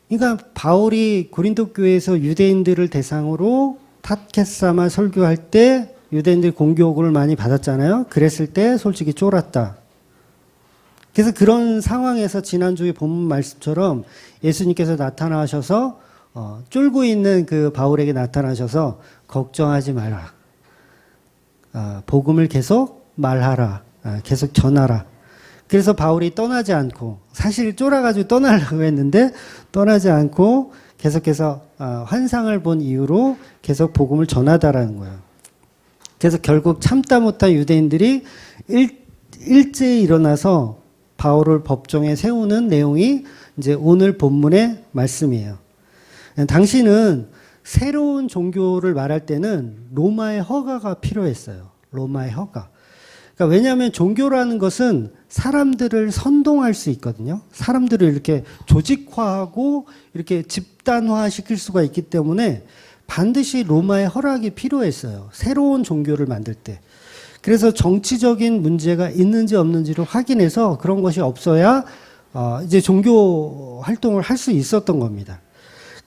그러니까 바울이 고린도 교회에서 유대인들을 대상으로 타겟 삼아 설교할 때 유대인들 공격을 많이 받았잖아요. 그랬을 때 솔직히 쫄았다. 그래서 그런 상황에서 지난주에 본문 말씀처럼 예수님께서 나타나셔서 쫄고 있는 그 바울에게 나타나셔서 걱정하지 마라. 복음을 계속 말하라. 계속 전하라. 그래서 바울이 떠나지 않고 사실 쫄아가지고 떠나려고 했는데 떠나지 않고 계속해서 환상을 본 이유로 계속 복음을 전하다라는 거예요. 그래서 결국 참다 못한 유대인들이 일제히 일어나서 바울을 법정에 세우는 내용이 이제 오늘 본문의 말씀이에요. 당시는 새로운 종교를 말할 때는 로마의 허가가 필요했어요. 로마의 허가. 그러니까 왜냐하면 종교라는 것은 사람들을 선동할 수 있거든요. 사람들을 이렇게 조직화하고 이렇게 집단화시킬 수가 있기 때문에 반드시 로마의 허락이 필요했어요. 새로운 종교를 만들 때. 그래서 정치적인 문제가 있는지 없는지를 확인해서 그런 것이 없어야 이제 종교 활동을 할 수 있었던 겁니다.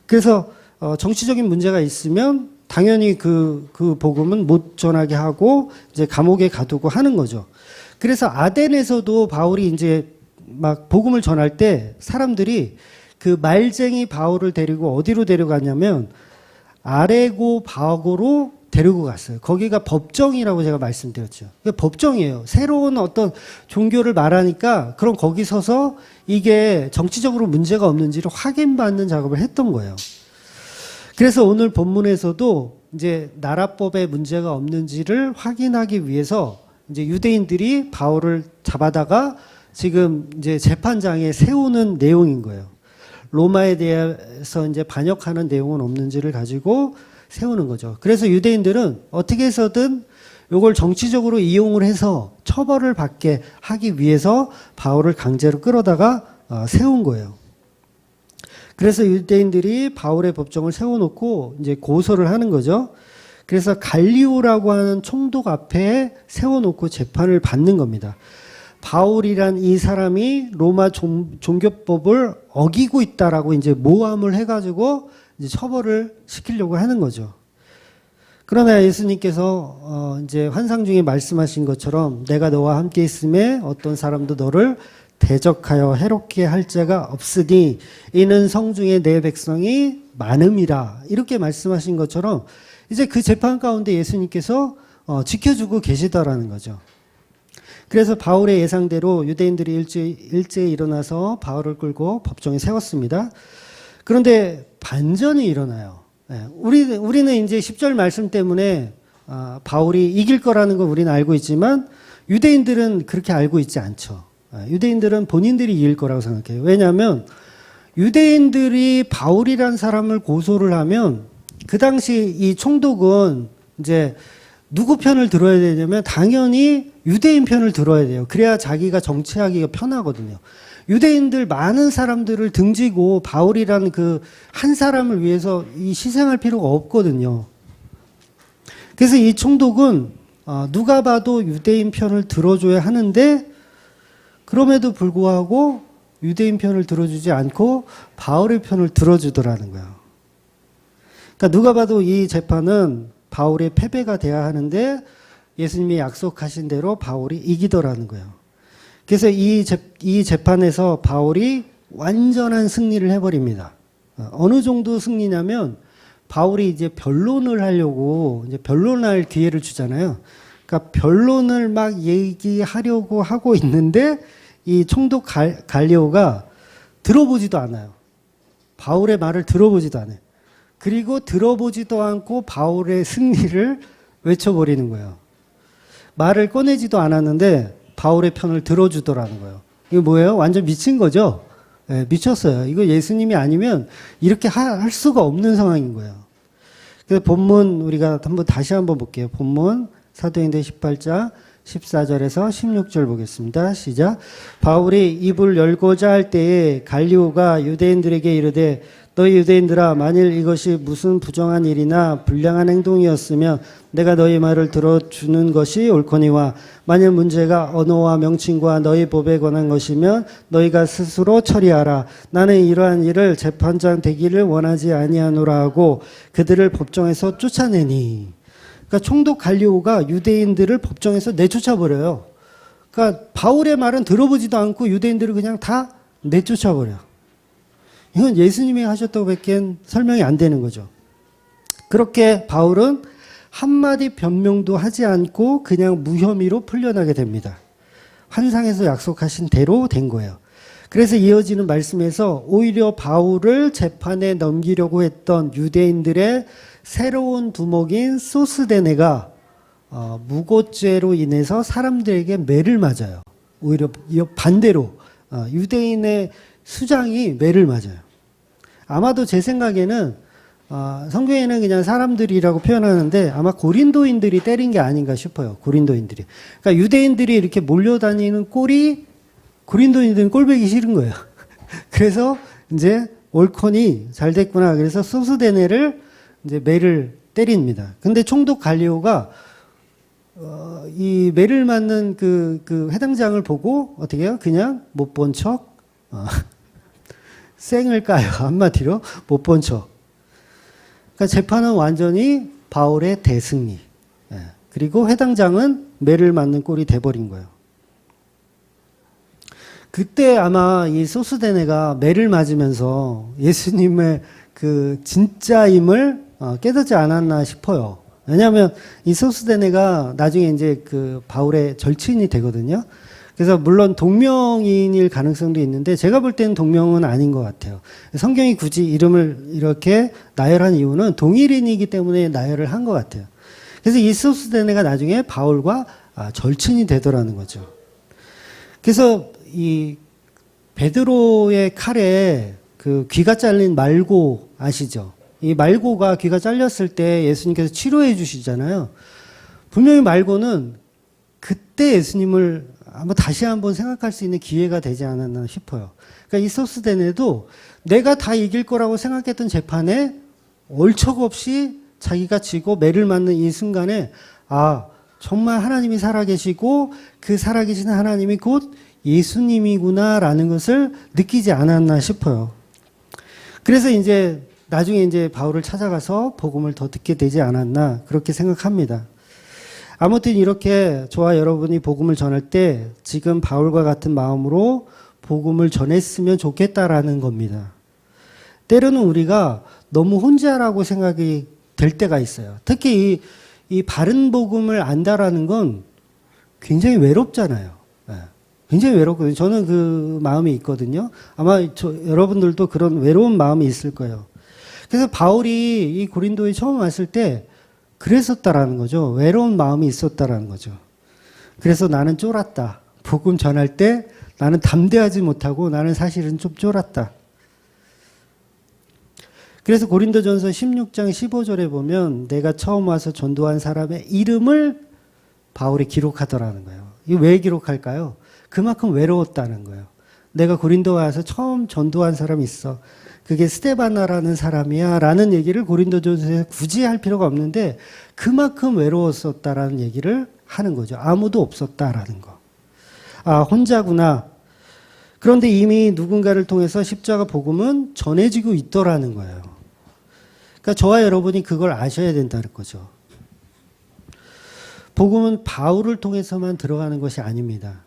그래서 정치적인 문제가 있으면 당연히 그 복음은 못 전하게 하고 이제 감옥에 가두고 하는 거죠. 그래서 아덴에서도 바울이 이제 막 복음을 전할 때 사람들이 그 말쟁이 바울을 데리고 어디로 데려가냐면 아레고 바고로 데리고 갔어요. 거기가 법정이라고 제가 말씀드렸죠. 법정이에요. 새로운 어떤 종교를 말하니까 그럼 거기 서서 이게 정치적으로 문제가 없는지를 확인받는 작업을 했던 거예요. 그래서 오늘 본문에서도 이제 나라법에 문제가 없는지를 확인하기 위해서 이제 유대인들이 바울을 잡아다가 지금 이제 재판장에 세우는 내용인 거예요. 로마에 대해서 이제 반역하는 내용은 없는지를 가지고 세우는 거죠. 그래서 유대인들은 어떻게 해서든 이걸 정치적으로 이용을 해서 처벌을 받게 하기 위해서 바울을 강제로 끌어다가 세운 거예요. 그래서 유대인들이 바울의 법정을 세워놓고 이제 고소를 하는 거죠. 그래서 갈리오라고 하는 총독 앞에 세워놓고 재판을 받는 겁니다. 바울이란 이 사람이 로마 종교법을 어기고 있다라고 이제 모함을 해가지고 이제 처벌을 시키려고 하는 거죠. 그러나 예수님께서 이제 환상 중에 말씀하신 것처럼 내가 너와 함께 있음에 어떤 사람도 너를 대적하여 해롭게 할 자가 없으니 이는 성중에 내 백성이 많음이라 이렇게 말씀하신 것처럼 이제 그 재판 가운데 예수님께서 지켜주고 계시다라는 거죠. 그래서 바울의 예상대로 유대인들이 일제히 일어나서 바울을 끌고 법정에 세웠습니다. 그런데 반전이 일어나요. 우리는 이제 10절 말씀 때문에 바울이 이길 거라는 걸 우리는 알고 있지만 유대인들은 그렇게 알고 있지 않죠. 유대인들은 본인들이 이길 거라고 생각해요. 왜냐하면 유대인들이 바울이란 사람을 고소를 하면 그 당시 이 총독은 이제 누구 편을 들어야 되냐면 당연히 유대인 편을 들어야 돼요. 그래야 자기가 정치하기가 편하거든요. 유대인들 많은 사람들을 등지고 바울이라는 그 한 사람을 위해서 이 희생할 필요가 없거든요. 그래서 이 총독은 누가 봐도 유대인 편을 들어줘야 하는데 그럼에도 불구하고 유대인 편을 들어주지 않고 바울의 편을 들어주더라는 거예요. 그러니까 누가 봐도 이 재판은 바울의 패배가 돼야 하는데 예수님이 약속하신 대로 바울이 이기더라는 거예요. 그래서 이 재판에서 바울이 완전한 승리를 해버립니다. 어느 정도 승리냐면 바울이 이제 변론을 하려고 이제 변론할 기회를 주잖아요. 그러니까 변론을 막 얘기하려고 하고 있는데 이 총독 갈리오가 들어보지도 않아요. 바울의 말을 들어보지도 않아요. 그리고 들어보지도 않고 바울의 승리를 외쳐버리는 거예요. 말을 꺼내지도 않았는데 바울의 편을 들어주더라는 거예요. 이거 뭐예요? 완전 미친 거죠? 네, 미쳤어요. 이거 예수님이 아니면 이렇게 할 수가 없는 상황인 거예요. 그래서 본문 우리가 다시 한번 볼게요. 본문 사도행전 18장 14절에서 16절 보겠습니다. 시작. 바울이 입을 열고자 할 때에 갈리오가 유대인들에게 이르되 너희 유대인들아 만일 이것이 무슨 부정한 일이나 불량한 행동이었으면 내가 너희 말을 들어주는 것이 옳거니와 만일 문제가 언어와 명칭과 너희 법에 관한 것이면 너희가 스스로 처리하라. 나는 이러한 일을 재판장 되기를 원하지 아니하노라 하고 그들을 법정에서 쫓아내니. 그러니까 총독 갈리오가 유대인들을 법정에서 내쫓아버려요. 그러니까 바울의 말은 들어보지도 않고 유대인들을 그냥 다 내쫓아버려요. 이건 예수님이 하셨다고 밖에 설명이 안 되는 거죠. 그렇게 바울은 한마디 변명도 하지 않고 그냥 무혐의로 풀려나게 됩니다. 환상에서 약속하신 대로 된 거예요. 그래서 이어지는 말씀에서 오히려 바울을 재판에 넘기려고 했던 유대인들의 새로운 두목인 소스데네가 무고죄로 인해서 사람들에게 매를 맞아요. 오히려 반대로 유대인의 수장이 매를 맞아요. 아마도 제 생각에는 성경에는 그냥 사람들이라고 표현하는데 아마 고린도인들이 때린 게 아닌가 싶어요. 고린도인들이. 그러니까 유대인들이 이렇게 몰려다니는 꼴이 고린도인들은 꼴보기 싫은 거예요. 그래서 이제 올컨이 잘 됐구나. 그래서 소스데네를 이제 매를 때립니다. 근데 총독 갈리오가 이 매를 맞는 그 회당장을 보고 어떻게 해요? 그냥 못 본 척, 쌩을 까요. 한마디로 못 본 척. 그러니까 재판은 완전히 바울의 대승리. 예. 그리고 회당장은 매를 맞는 꼴이 돼버린 거예요. 그때 아마 이 소스데네가 매를 맞으면서 예수님의 그 진짜임을 깨닫지 않았나 싶어요. 왜냐하면 이 소스데네가 나중에 이제 그 바울의 절친이 되거든요. 그래서 물론 동명인일 가능성도 있는데 제가 볼 때는 동명은 아닌 것 같아요. 성경이 굳이 이름을 이렇게 나열한 이유는 동일인이기 때문에 나열을 한 것 같아요. 그래서 이 소스데네가 나중에 바울과 절친이 되더라는 거죠. 그래서 이 베드로의 칼에 그 귀가 잘린 말고 아시죠? 이 말고가 귀가 잘렸을 때 예수님께서 치료해 주시잖아요. 분명히 말고는 그때 예수님을 아마 다시 한번 생각할 수 있는 기회가 되지 않았나 싶어요. 그러니까 이 소스데네도 내가 다 이길 거라고 생각했던 재판에 얼척없이 자기가 지고 매를 맞는 이 순간에 정말 하나님이 살아계시고 그 살아계신 하나님이 곧 예수님이구나라는 것을 느끼지 않았나 싶어요. 그래서 이제 나중에 이제 바울을 찾아가서 복음을 더 듣게 되지 않았나 그렇게 생각합니다. 아무튼 이렇게 저와 여러분이 복음을 전할 때 지금 바울과 같은 마음으로 복음을 전했으면 좋겠다라는 겁니다. 때로는 우리가 너무 혼자라고 생각이 될 때가 있어요. 특히 이 바른 복음을 안다라는 건 굉장히 외롭잖아요. 굉장히 외롭거든요. 저는 그 마음이 있거든요. 아마 여러분들도 그런 외로운 마음이 있을 거예요. 그래서 바울이 이 고린도에 처음 왔을 때 그랬었다라는 거죠. 외로운 마음이 있었다라는 거죠. 그래서 나는 쫄았다. 복음 전할 때 나는 담대하지 못하고 나는 사실은 좀 쫄았다. 그래서 고린도전서 16장 15절에 보면 내가 처음 와서 전도한 사람의 이름을 바울이 기록하더라는 거예요. 이거 왜 기록할까요? 그만큼 외로웠다는 거예요. 내가 고린도 와서 처음 전도한 사람이 있어. 그게 스데바나라는 사람이야 라는 얘기를 고린도전서에 굳이 할 필요가 없는데 그만큼 외로웠었다라는 얘기를 하는 거죠. 아무도 없었다라는 거. 혼자구나. 그런데 이미 누군가를 통해서 십자가 복음은 전해지고 있더라는 거예요. 그러니까 저와 여러분이 그걸 아셔야 된다는 거죠. 복음은 바울을 통해서만 들어가는 것이 아닙니다.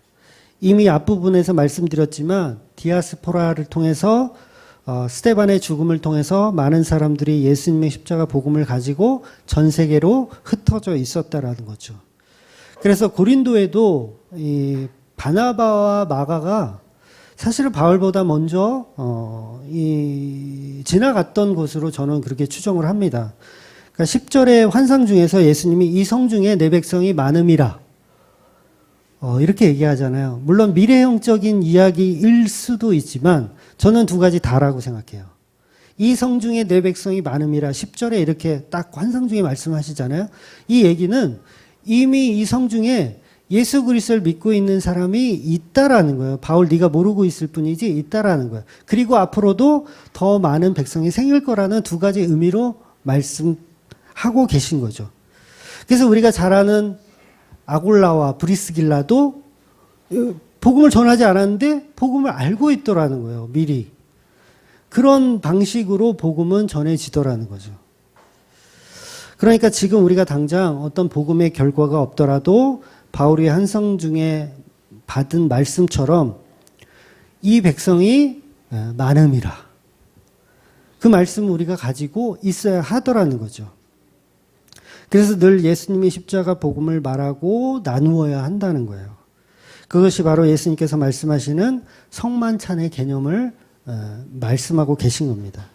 이미 앞부분에서 말씀드렸지만 디아스포라를 통해서 스데반의 죽음을 통해서 많은 사람들이 예수님의 십자가 복음을 가지고 전 세계로 흩어져 있었다라는 거죠. 그래서 고린도에도 이 바나바와 마가가 사실은 바울보다 먼저 지나갔던 곳으로 저는 그렇게 추정을 합니다. 그러니까 10절의 환상 중에서 예수님이 이 성 중에 내 백성이 많음이라 이렇게 얘기하잖아요. 물론 미래형적인 이야기일 수도 있지만 저는 두 가지 다라고 생각해요. 이 성 중에 내 백성이 많음이라 10절에 이렇게 딱 환상 중에 말씀하시잖아요. 이 얘기는 이미 이 성 중에 예수 그리스도를 믿고 있는 사람이 있다라는 거예요. 바울 네가 모르고 있을 뿐이지 있다라는 거예요. 그리고 앞으로도 더 많은 백성이 생길 거라는 두 가지 의미로 말씀하고 계신 거죠. 그래서 우리가 잘 아는 아골라와 브리스길라도 복음을 전하지 않았는데 복음을 알고 있더라는 거예요. 미리. 그런 방식으로 복음은 전해지더라는 거죠. 그러니까 지금 우리가 당장 어떤 복음의 결과가 없더라도 바울이 한 성 중에 받은 말씀처럼 이 백성이 많음이라. 그 말씀을 우리가 가지고 있어야 하더라는 거죠. 그래서 늘 예수님의 십자가 복음을 말하고 나누어야 한다는 거예요. 그것이 바로 예수님께서 말씀하시는 성만찬의 개념을 말씀하고 계신 겁니다.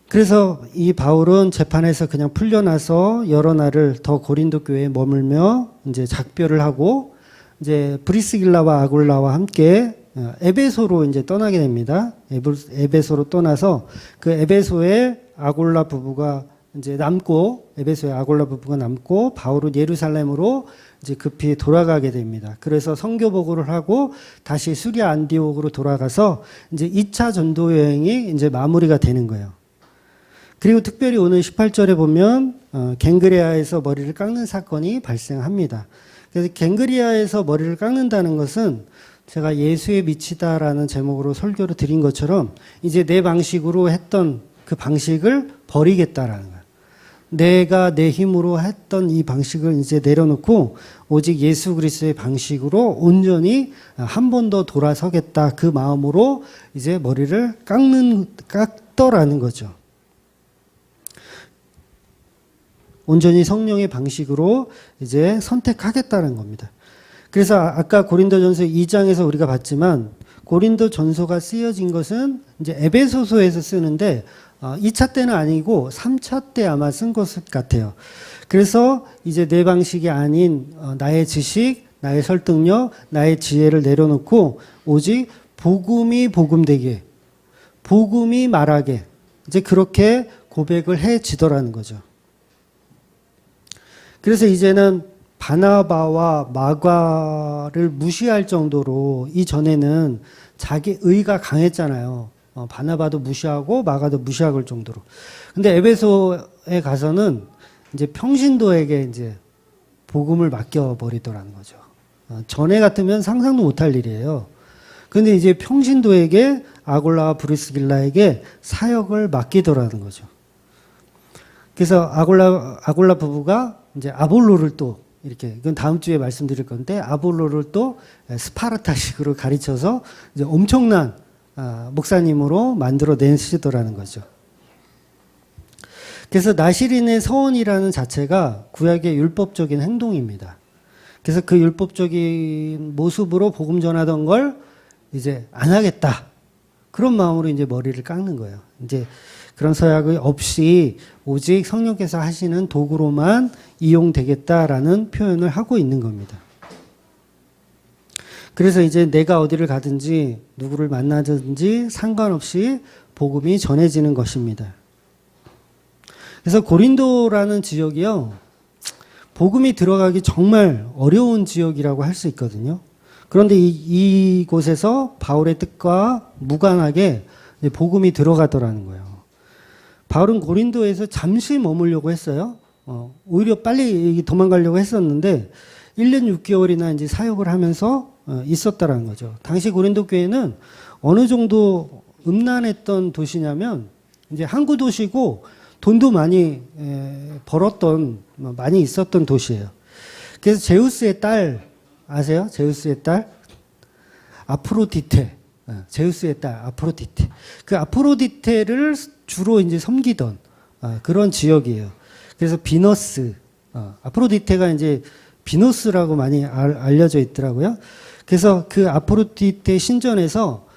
그래서 이 바울은 재판에서 그냥 풀려나서 여러 날을 더 고린도 교회에 머물며 이제 작별을 하고 이제 브리스길라와 아굴라와 함께 에베소로 이제 떠나게 됩니다. 에베소로 떠나서 그 에베소에 아골라 부부가 이제 남고, 에베소에 아골라 부부가 남고 바울은 예루살렘으로 이제 급히 돌아가게 됩니다. 그래서 선교 보고를 하고 다시 수리아 안디옥으로 돌아가서 이제 2차 전도 여행이 이제 마무리가 되는 거예요. 그리고 특별히 오늘 18절에 보면 갱그레아에서 머리를 깎는 사건이 발생합니다. 그래서 갱그리아에서 머리를 깎는다는 것은 제가 예수에 미치다라는 제목으로 설교를 드린 것처럼 이제 내 방식으로 했던 그 방식을 버리겠다라는 거예요. 내가 내 힘으로 했던 이 방식을 이제 내려놓고 오직 예수 그리스도의 방식으로 온전히 한 번 더 돌아서겠다 그 마음으로 이제 머리를 깎더라는 거죠. 온전히 성령의 방식으로 이제 선택하겠다는 겁니다. 그래서 아까 고린도전서 2장에서 우리가 봤지만 고린도전서가 쓰여진 것은 이제 에베소서에서 쓰는데 2차 때는 아니고 3차 때 아마 쓴 것 같아요. 그래서 이제 내 방식이 아닌 나의 지식, 나의 설득력, 나의 지혜를 내려놓고 오직 복음이 복음되게, 복음이 말하게 이제 그렇게 고백을 해지더라는 거죠. 그래서 이제는 바나바와 마가를 무시할 정도로 이전에는 자기 의가 강했잖아요. 바나바도 무시하고 마가도 무시할 정도로. 근데 에베소에 가서는 이제 평신도에게 이제 복음을 맡겨버리더라는 거죠. 전에 같으면 상상도 못할 일이에요. 근데 이제 평신도에게 아골라와 브리스길라에게 사역을 맡기더라는 거죠. 그래서 아골라 부부가 이제 아볼로를 또 이렇게, 이건 다음 주에 말씀드릴 건데, 아볼로를 또 스파르타식으로 가르쳐서 이제 엄청난 목사님으로 만들어 내시더라는 거죠. 그래서 나시린의 서원이라는 자체가 구약의 율법적인 행동입니다. 그래서 그 율법적인 모습으로 복음 전하던 걸 이제 안 하겠다. 그런 마음으로 이제 머리를 깎는 거예요. 이제 그런 서약이 없이 오직 성령께서 하시는 도구로만 이용되겠다라는 표현을 하고 있는 겁니다. 그래서 이제 내가 어디를 가든지 누구를 만나든지 상관없이 복음이 전해지는 것입니다. 그래서 고린도라는 지역이요, 복음이 들어가기 정말 어려운 지역이라고 할 수 있거든요. 그런데 이곳에서 바울의 뜻과 무관하게 복음이 들어가더라는 거예요. 바울은 고린도에서 잠시 머물려고 했어요. 오히려 빨리 도망가려고 했었는데 1년 6개월이나 이제 사역을 하면서 있었다라는 거죠. 당시 고린도 교회는 어느 정도 음란했던 도시냐면 이제 항구 도시고 돈도 많이 벌었던, 많이 있었던 도시예요. 그래서 제우스의 딸 아세요? 제우스의 딸 아프로디테. 제우스의 딸 아프로디테. 그 아프로디테를 주로 이제 섬기던 그런 지역이에요. 그래서 비너스, 아프로디테가 이제 비너스라고 많이 알려져 있더라고요. 그래서 그 아프로디테 신전에서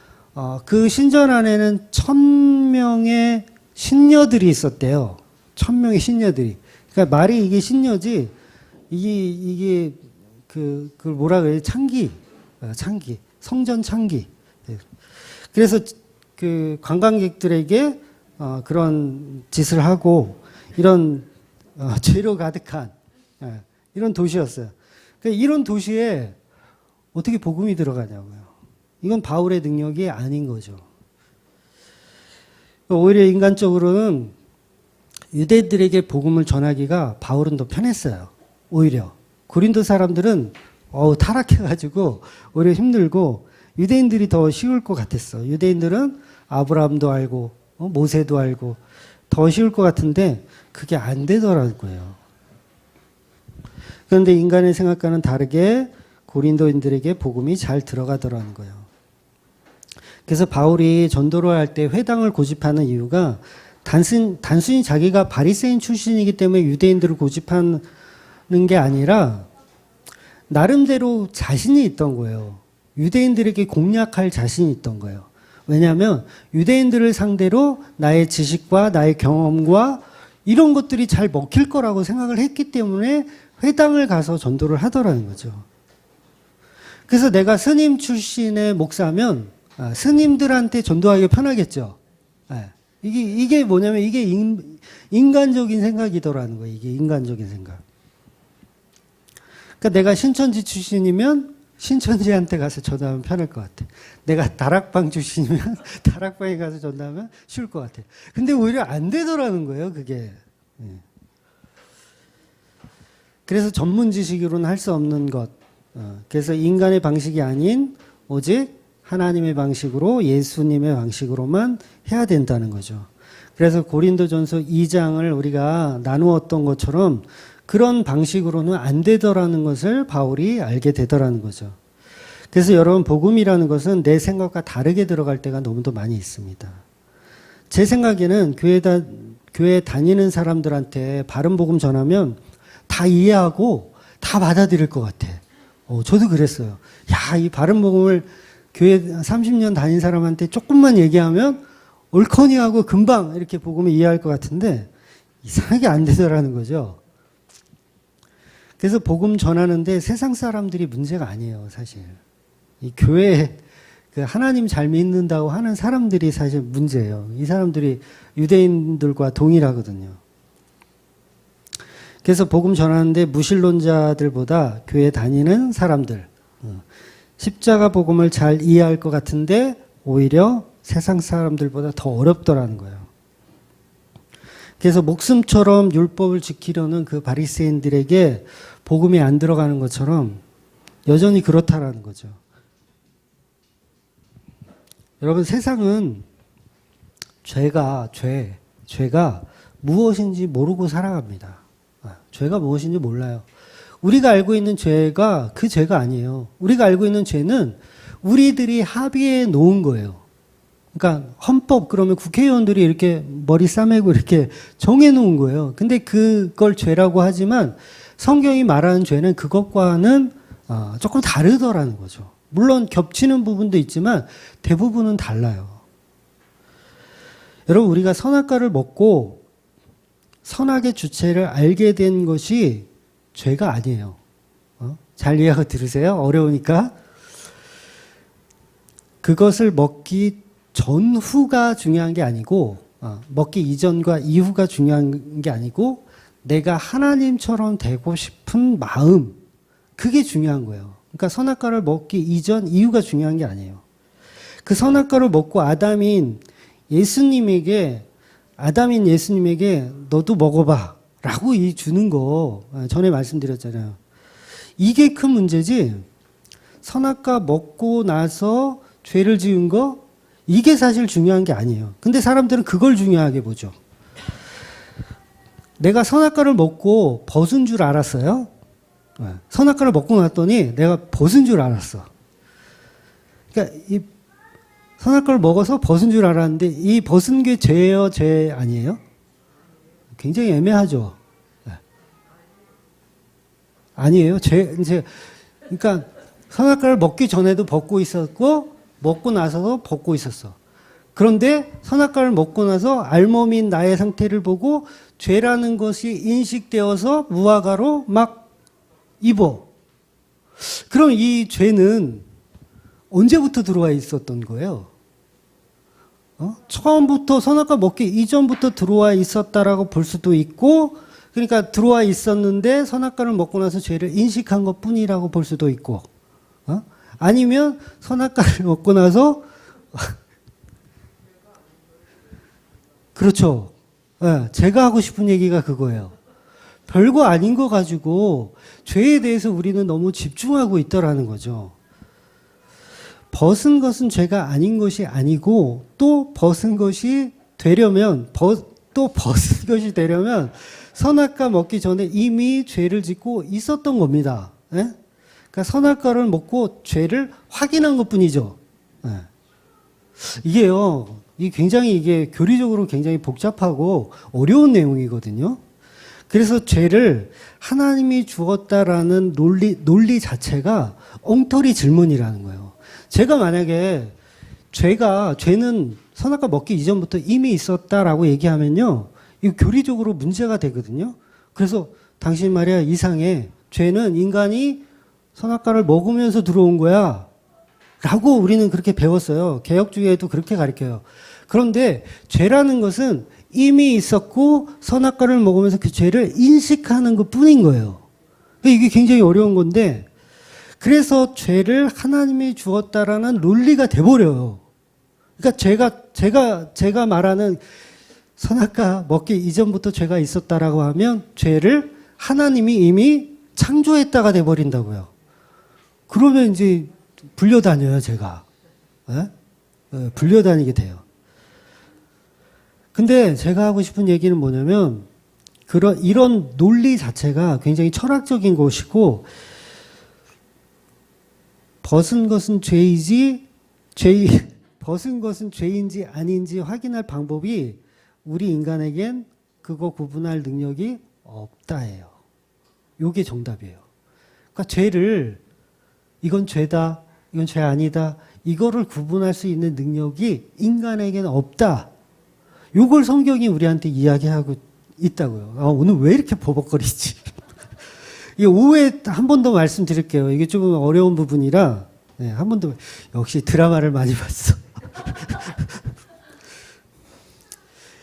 그 신전 안에는 1000명의 신녀들이 있었대요. 1000명의 신녀들이. 그러니까 말이 이게 신녀지, 이게 그걸 뭐라 그래요? 창기. 성전 창기. 그래서 그 관광객들에게 그런 짓을 하고 이런 죄로 가득한 이런 도시였어요. 그러니까 이런 도시에 어떻게 복음이 들어가냐고요. 이건 바울의 능력이 아닌 거죠. 오히려 인간적으로는 유대인들에게 복음을 전하기가 바울은 더 편했어요. 오히려 고린도 사람들은 타락해가지고 오히려 힘들고 유대인들이 더 쉬울 것 같았어. 유대인들은 아브라함도 알고 모세도 알고 더 쉬울 것 같은데 그게 안 되더라고요. 그런데 인간의 생각과는 다르게 고린도인들에게 복음이 잘 들어가더라는 거예요. 그래서 바울이 전도를 할 때 회당을 고집하는 이유가 단순히 자기가 바리새인 출신이기 때문에 유대인들을 고집하는 게 아니라 나름대로 자신이 있던 거예요. 유대인들에게 공략할 자신이 있던 거예요. 왜냐하면 유대인들을 상대로 나의 지식과 나의 경험과 이런 것들이 잘 먹힐 거라고 생각을 했기 때문에 회당을 가서 전도를 하더라는 거죠. 그래서 내가 스님 출신의 목사면 스님들한테 전도하기 편하겠죠. 예. 이게 뭐냐면 이게 인간적인 생각이더라는 거예요. 이게 인간적인 생각. 그러니까 내가 신천지 출신이면 신천지한테 가서 전도하면 편할 것 같아. 내가 다락방 출신이면 다락방에 가서 전도하면 쉬울 것 같아. 근데 오히려 안 되더라는 거예요, 그게. 예. 그래서 전문 지식으로는 할 수 없는 것. 그래서 인간의 방식이 아닌 오직 하나님의 방식으로 예수님의 방식으로만 해야 된다는 거죠. 그래서 고린도전서 2장을 우리가 나누었던 것처럼 그런 방식으로는 안 되더라는 것을 바울이 알게 되더라는 거죠. 그래서 여러분 복음이라는 것은 내 생각과 다르게 들어갈 때가 너무도 많이 있습니다. 제 생각에는 교회 다니는 사람들한테 바른 복음 전하면 다 이해하고 다 받아들일 것 같아. 저도 그랬어요. 야, 이 바른 복음을 교회 30년 다닌 사람한테 조금만 얘기하면 옳거니 하고 금방 이렇게 복음을 이해할 것 같은데 이상하게 안 되더라는 거죠. 그래서 복음 전하는데 세상 사람들이 문제가 아니에요, 사실. 이 교회 하나님 잘 믿는다고 하는 사람들이 사실 문제예요. 이 사람들이 유대인들과 동일하거든요. 그래서 복음 전하는데 무신론자들보다 교회 다니는 사람들, 십자가 복음을 잘 이해할 것 같은데 오히려 세상 사람들보다 더 어렵더라는 거예요. 그래서 목숨처럼 율법을 지키려는 그 바리새인들에게 복음이 안 들어가는 것처럼 여전히 그렇다라는 거죠. 여러분, 세상은 죄가 무엇인지 모르고 살아갑니다. 죄가 무엇인지 몰라요. 우리가 알고 있는 죄가 그 죄가 아니에요. 우리가 알고 있는 죄는 우리들이 합의해 놓은 거예요. 그러니까 헌법 그러면 국회의원들이 이렇게 머리 싸매고 이렇게 정해 놓은 거예요. 근데 그걸 죄라고 하지만 성경이 말하는 죄는 그것과는 조금 다르더라는 거죠. 물론 겹치는 부분도 있지만 대부분은 달라요. 여러분, 우리가 선악과를 먹고 선악의 주체를 알게 된 것이 죄가 아니에요. 잘 이해하고 들으세요. 어려우니까. 그것을 먹기 전후가 중요한 게 아니고 먹기 이전과 이후가 중요한 게 아니고 내가 하나님처럼 되고 싶은 마음, 그게 중요한 거예요. 그러니까 선악과를 먹기 이전, 이후가 중요한 게 아니에요. 그 선악과를 먹고 아담인 예수님에게 너도 먹어봐 라고 주는 거 전에 말씀드렸잖아요. 이게 큰 문제지 선악과 먹고 나서 죄를 지은 거 이게 사실 중요한 게 아니에요. 근데 사람들은 그걸 중요하게 보죠. 내가 선악과를 먹고 벗은 줄 알았어요. 선악과를 먹고 났더니 내가 벗은 줄 알았어. 그러니까 이 선악과를 먹어서 벗은 줄 알았는데 이 벗은 게 죄예요, 죄 아니에요? 굉장히 애매하죠. 아니에요. 그러니까 선악과를 먹기 전에도 벗고 있었고 먹고 나서도 벗고 있었어. 그런데 선악과를 먹고 나서 알몸인 나의 상태를 보고 죄라는 것이 인식되어서 무화과로 막 입어. 그럼 이 죄는 언제부터 들어와 있었던 거예요? 처음부터 선악과 먹기 이전부터 들어와 있었다라고 볼 수도 있고, 그러니까 들어와 있었는데 선악과를 먹고 나서 죄를 인식한 것 뿐이라고 볼 수도 있고, 아니면 선악과를 먹고 나서 그렇죠. 제가 하고 싶은 얘기가 그거예요. 별거 아닌 거 가지고 죄에 대해서 우리는 너무 집중하고 있더라는 거죠. 벗은 것은 죄가 아닌 것이 아니고 또 벗은 것이 되려면 선악과 먹기 전에 이미 죄를 짓고 있었던 겁니다. 그러니까 선악과를 먹고 죄를 확인한 것뿐이죠. 이게요, 이게 교리적으로 굉장히 복잡하고 어려운 내용이거든요. 그래서 죄를 하나님이 주었다라는 논리 자체가 엉터리 질문이라는 거예요. 제가 만약에 죄는 선악과 먹기 이전부터 이미 있었다라고 얘기하면요, 이거 교리적으로 문제가 되거든요. 그래서 당신 말이야 이상해. 죄는 인간이 선악과를 먹으면서 들어온 거야. 라고 우리는 그렇게 배웠어요. 개혁주의에도 그렇게 가르쳐요. 그런데 죄라는 것은 이미 있었고 선악과를 먹으면서 그 죄를 인식하는 것 뿐인 거예요. 이게 굉장히 어려운 건데, 그래서 죄를 하나님이 주었다라는 논리가 돼버려요. 그러니까 제가 말하는 선악과 먹기 이전부터 죄가 있었다라고 하면 죄를 하나님이 이미 창조했다가 돼버린다고요. 그러면 이제 불려다녀요, 제가. 예? 불려다니게 돼요. 근데 제가 하고 싶은 얘기는 뭐냐면, 이런 논리 자체가 굉장히 철학적인 것이고, 벗은 것은 죄인지 아닌지 확인할 방법이 우리 인간에겐 그거 구분할 능력이 없다예요. 요게 정답이에요. 그러니까 죄를, 이건 죄다, 이건 죄 아니다, 이거를 구분할 수 있는 능력이 인간에게는 없다. 요걸 성경이 우리한테 이야기하고 있다고요. 오늘 왜 이렇게 버벅거리지? 이 오후에 한 번 더 말씀드릴게요. 이게 좀 어려운 부분이라, 네, 한 번 더. 역시 드라마를 많이 봤어.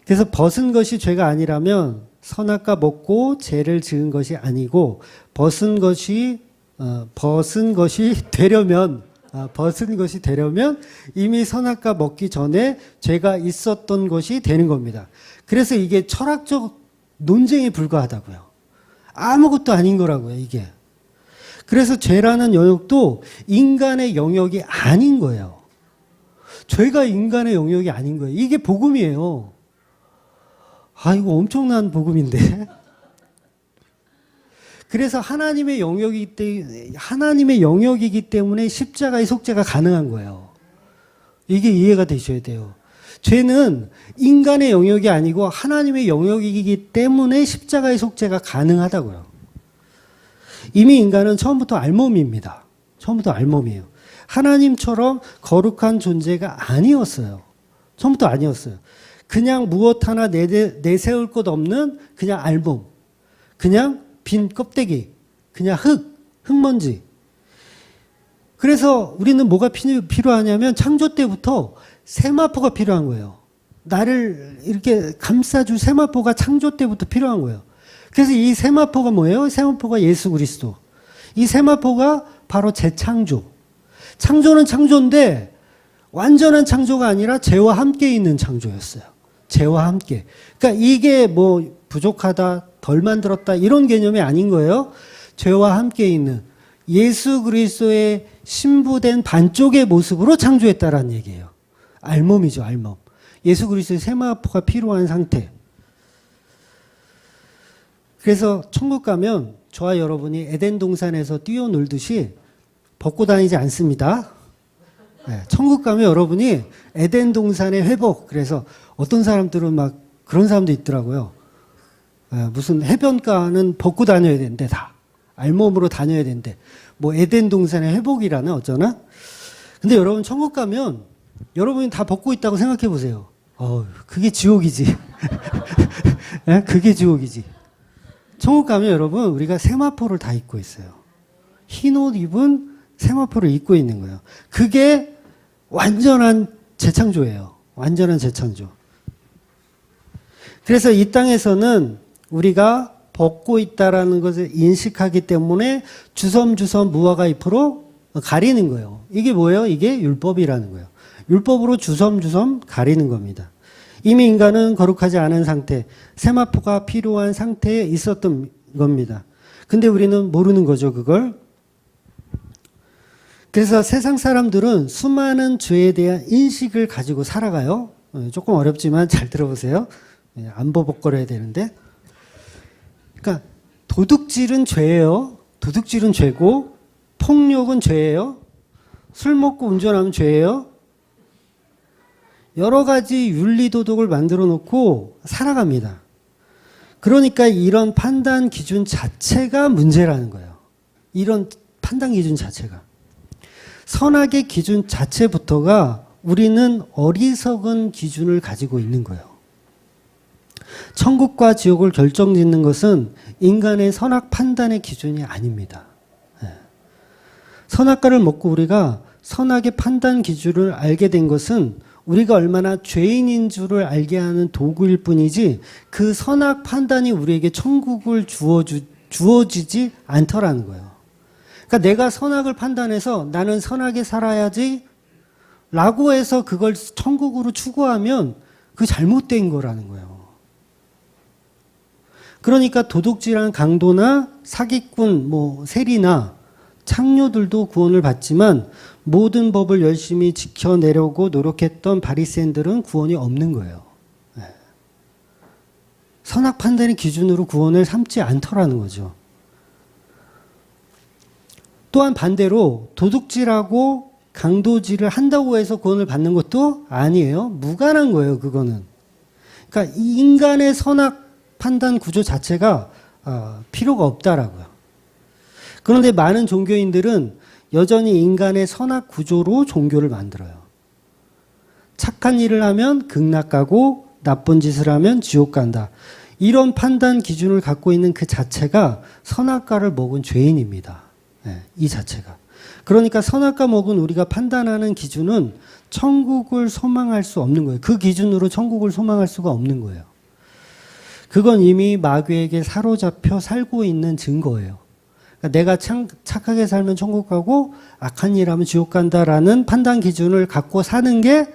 그래서 벗은 것이 죄가 아니라면 선악과 먹고 죄를 지은 것이 아니고, 벗은 것이 되려면 이미 선악과 먹기 전에 죄가 있었던 것이 되는 겁니다. 그래서 이게 철학적 논쟁에 불과하다고요. 아무것도 아닌 거라고요, 이게. 그래서 죄라는 영역도 인간의 영역이 아닌 거예요. 죄가 인간의 영역이 아닌 거예요. 이게 복음이에요. 이거 엄청난 복음인데. 그래서 하나님의 영역이기 때문에 십자가의 속죄가 가능한 거예요. 이게 이해가 되셔야 돼요. 죄는 인간의 영역이 아니고 하나님의 영역이기 때문에 십자가의 속죄가 가능하다고요. 이미 인간은 처음부터 알몸입니다. 처음부터 알몸이에요. 하나님처럼 거룩한 존재가 아니었어요. 처음부터 아니었어요. 그냥 무엇 하나 내세울 것 없는 그냥 알몸. 그냥 빈 껍데기. 그냥 흙먼지. 그래서 우리는 뭐가 필요하냐면 창조 때부터 세마포가 필요한 거예요. 나를 이렇게 감싸줄 세마포가 창조 때부터 필요한 거예요. 그래서 이 세마포가 뭐예요? 세마포가 예수 그리스도. 이 세마포가 바로 재창조. 창조는 창조인데 완전한 창조가 아니라 죄와 함께 있는 창조였어요. 죄와 함께. 그러니까 이게 뭐 부족하다, 덜 만들었다 이런 개념이 아닌 거예요. 죄와 함께 있는 예수 그리스도의 신부된 반쪽의 모습으로 창조했다라는 얘기예요. 알몸이죠, 알몸. 예수 그리스도의 세마포가 필요한 상태. 그래서 천국 가면 저와 여러분이 에덴 동산에서 뛰어놀듯이 벗고 다니지 않습니다. 네, 천국 가면 여러분이 에덴 동산의 회복. 그래서 어떤 사람들은 막 그런 사람도 있더라고요. 네, 무슨 해변가는 벗고 다녀야 된대, 다. 알몸으로 다녀야 된대. 뭐 에덴 동산의 회복이라나 어쩌나? 근데 여러분 천국 가면 여러분이 다 벗고 있다고 생각해 보세요. 그게 지옥이지. 네? 그게 지옥이지. 천국 가면 여러분 우리가 세마포를 다 입고 있어요. 흰 옷 입은 세마포를 입고 있는 거예요. 그게 완전한 재창조예요. 완전한 재창조. 그래서 이 땅에서는 우리가 벗고 있다라는 것을 인식하기 때문에 주섬주섬 무화과 잎으로 가리는 거예요. 이게 뭐예요? 이게 율법이라는 거예요. 율법으로 주섬주섬 가리는 겁니다. 이미 인간은 거룩하지 않은 상태, 세마포가 필요한 상태에 있었던 겁니다. 근데 우리는 모르는 거죠, 그걸. 그래서 세상 사람들은 수많은 죄에 대한 인식을 가지고 살아가요. 조금 어렵지만 잘 들어보세요. 안 버벅거려야 되는데. 그러니까 도둑질은 죄예요. 도둑질은 죄고, 폭력은 죄예요. 술 먹고 운전하면 죄예요. 여러 가지 윤리도덕을 만들어 놓고 살아갑니다. 그러니까 이런 판단 기준 자체가 문제라는 거예요. 이런 판단 기준 자체가. 선악의 기준 자체부터가 우리는 어리석은 기준을 가지고 있는 거예요. 천국과 지옥을 결정짓는 것은 인간의 선악 판단의 기준이 아닙니다. 선악과를 먹고 우리가 선악의 판단 기준을 알게 된 것은 우리가 얼마나 죄인인 줄을 알게 하는 도구일 뿐이지 그 선악 판단이 우리에게 천국을 주어지지 않더라는 거예요. 그러니까 내가 선악을 판단해서 나는 선하게 살아야지 라고 해서 그걸 천국으로 추구하면 그 잘못된 거라는 거예요. 그러니까 도둑질한 강도나 사기꾼, 세리나 창녀들도 구원을 받지만 모든 법을 열심히 지켜내려고 노력했던 바리새인들은 구원이 없는 거예요. 선악 판단의 기준으로 구원을 삼지 않더라는 거죠. 또한 반대로 도둑질하고 강도질을 한다고 해서 구원을 받는 것도 아니에요. 무관한 거예요, 그거는. 그러니까 이 인간의 선악 판단 구조 자체가 필요가 없다라고요. 그런데 많은 종교인들은 여전히 인간의 선악 구조로 종교를 만들어요. 착한 일을 하면 극락 가고 나쁜 짓을 하면 지옥 간다. 이런 판단 기준을 갖고 있는 그 자체가 선악과를 먹은 죄인입니다. 이 자체가. 그러니까 선악과 먹은 우리가 판단하는 기준은 천국을 소망할 수 없는 거예요. 그 기준으로 천국을 소망할 수가 없는 거예요. 그건 이미 마귀에게 사로잡혀 살고 있는 증거예요. 그러니까 내가 착하게 살면 천국 가고 악한 일 하면 지옥 간다라는 판단 기준을 갖고 사는 게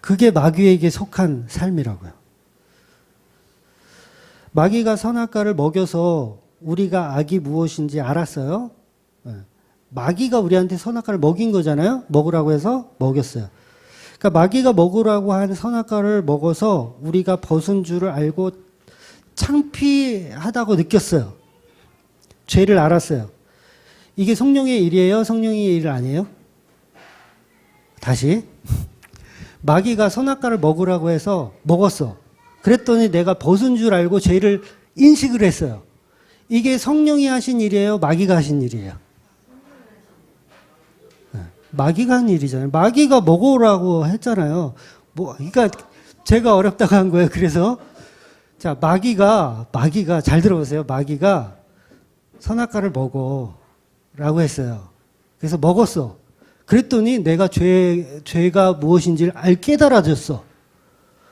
그게 마귀에게 속한 삶이라고요. 마귀가 선악과를 먹여서 우리가 악이 무엇인지 알았어요. 마귀가 우리한테 선악과를 먹인 거잖아요. 먹으라고 해서 먹였어요. 그러니까 마귀가 먹으라고 한 선악과를 먹어서 우리가 벗은 줄을 알고 창피하다고 느꼈어요. 죄를 알았어요. 이게 성령의 일이에요? 성령의 일 아니에요? 다시. 마귀가 선악과를 먹으라고 해서 먹었어. 그랬더니 내가 벗은 줄 알고 죄를 인식을 했어요. 이게 성령이 하신 일이에요? 마귀가 하신 일이에요? 마귀가 한 일이잖아요. 마귀가 먹으라고 했잖아요. 그러니까 제가 어렵다고 한 거예요. 그래서 자, 마귀가 잘 들어보세요. 마귀가 선악과를 먹어라고 했어요. 그래서 먹었어. 그랬더니 내가 죄가 무엇인지를 깨달아졌어.